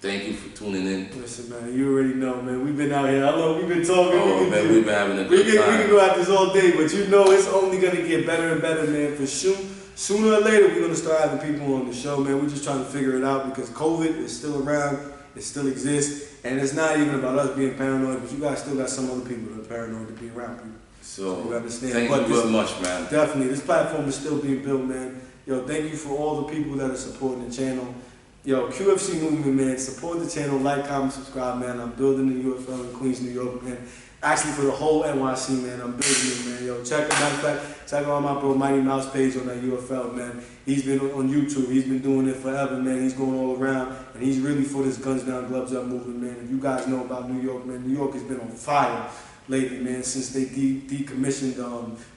thank you for tuning in. Listen, man, you already know, man. We've been out here. How long we've been talking? Oh, man, we've been having a good We time. can go at this all day, but you know it's only going to get better and better, man, for sure. Sooner or later, we're going to start having people on the show, man. We're just trying to figure it out because COVID is still around. It still exists. And it's not even about us being paranoid, but you guys still got some other people that are paranoid to be around people. So, you understand. thank But you very much, man. Definitely. This platform is still being built, man. Yo, thank you for all the people that are supporting the channel. Yo, QFC Movement, man. Support the channel. Like, comment, subscribe, man. I'm building the UFL in Queens, New York, man. Actually, for the whole NYC, man. I'm building it, man. Yo, check out my bro Mighty Mouse page on that UFL, man. He's been on YouTube. He's been doing it forever, man. He's going all around, and he's really for this Guns Down, Gloves Up movement, man. If you guys know about New York, man, New York has been on fire lately, man, since they decommissioned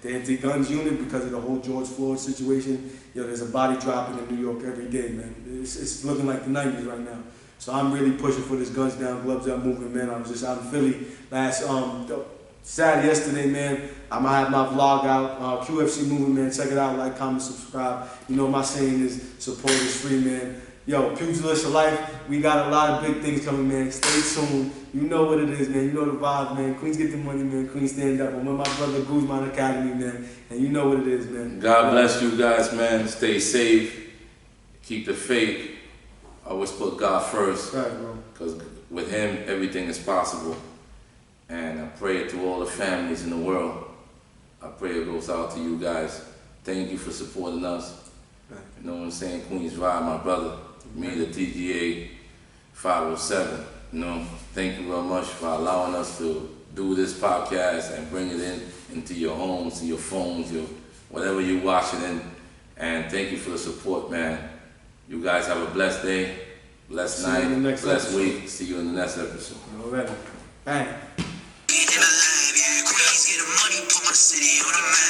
the anti-guns unit because of the whole George Floyd situation. Yo, there's a body dropping in New York every day, man. It's looking like the 90s right now. So I'm really pushing for this Guns Down, Gloves Up movement, man. I was just out in Philly yesterday, man. I'm gonna have my vlog out, QFC Movement, man. Check it out, like, comment, subscribe. You know my saying is support is free, man. Yo, Pugilist for life. We got a lot of big things coming, man. Stay tuned. You know what it is, man. You know the vibe, man. Queens get the money, man. Queens stand up. I'm with my brother Guzman Academy, man. And you know what it is, man. God bless you guys, man. Stay safe. Keep the faith. Always put God first. Right, bro. Because with him, everything is possible. And I pray to all the families in the world. I pray it goes out to you guys. Thank you for supporting us. Right. You know what I'm saying? Queens Ride, my brother. Me, the TGA 507. You know, thank you very much for allowing us to do this podcast and bring it into your homes, to your phones, whatever you're watching in. And thank you for the support, man. You guys have a blessed day, blessed night, blessed week. See you in the next episode. Already. Bang. Queens get the money, put my city on the map.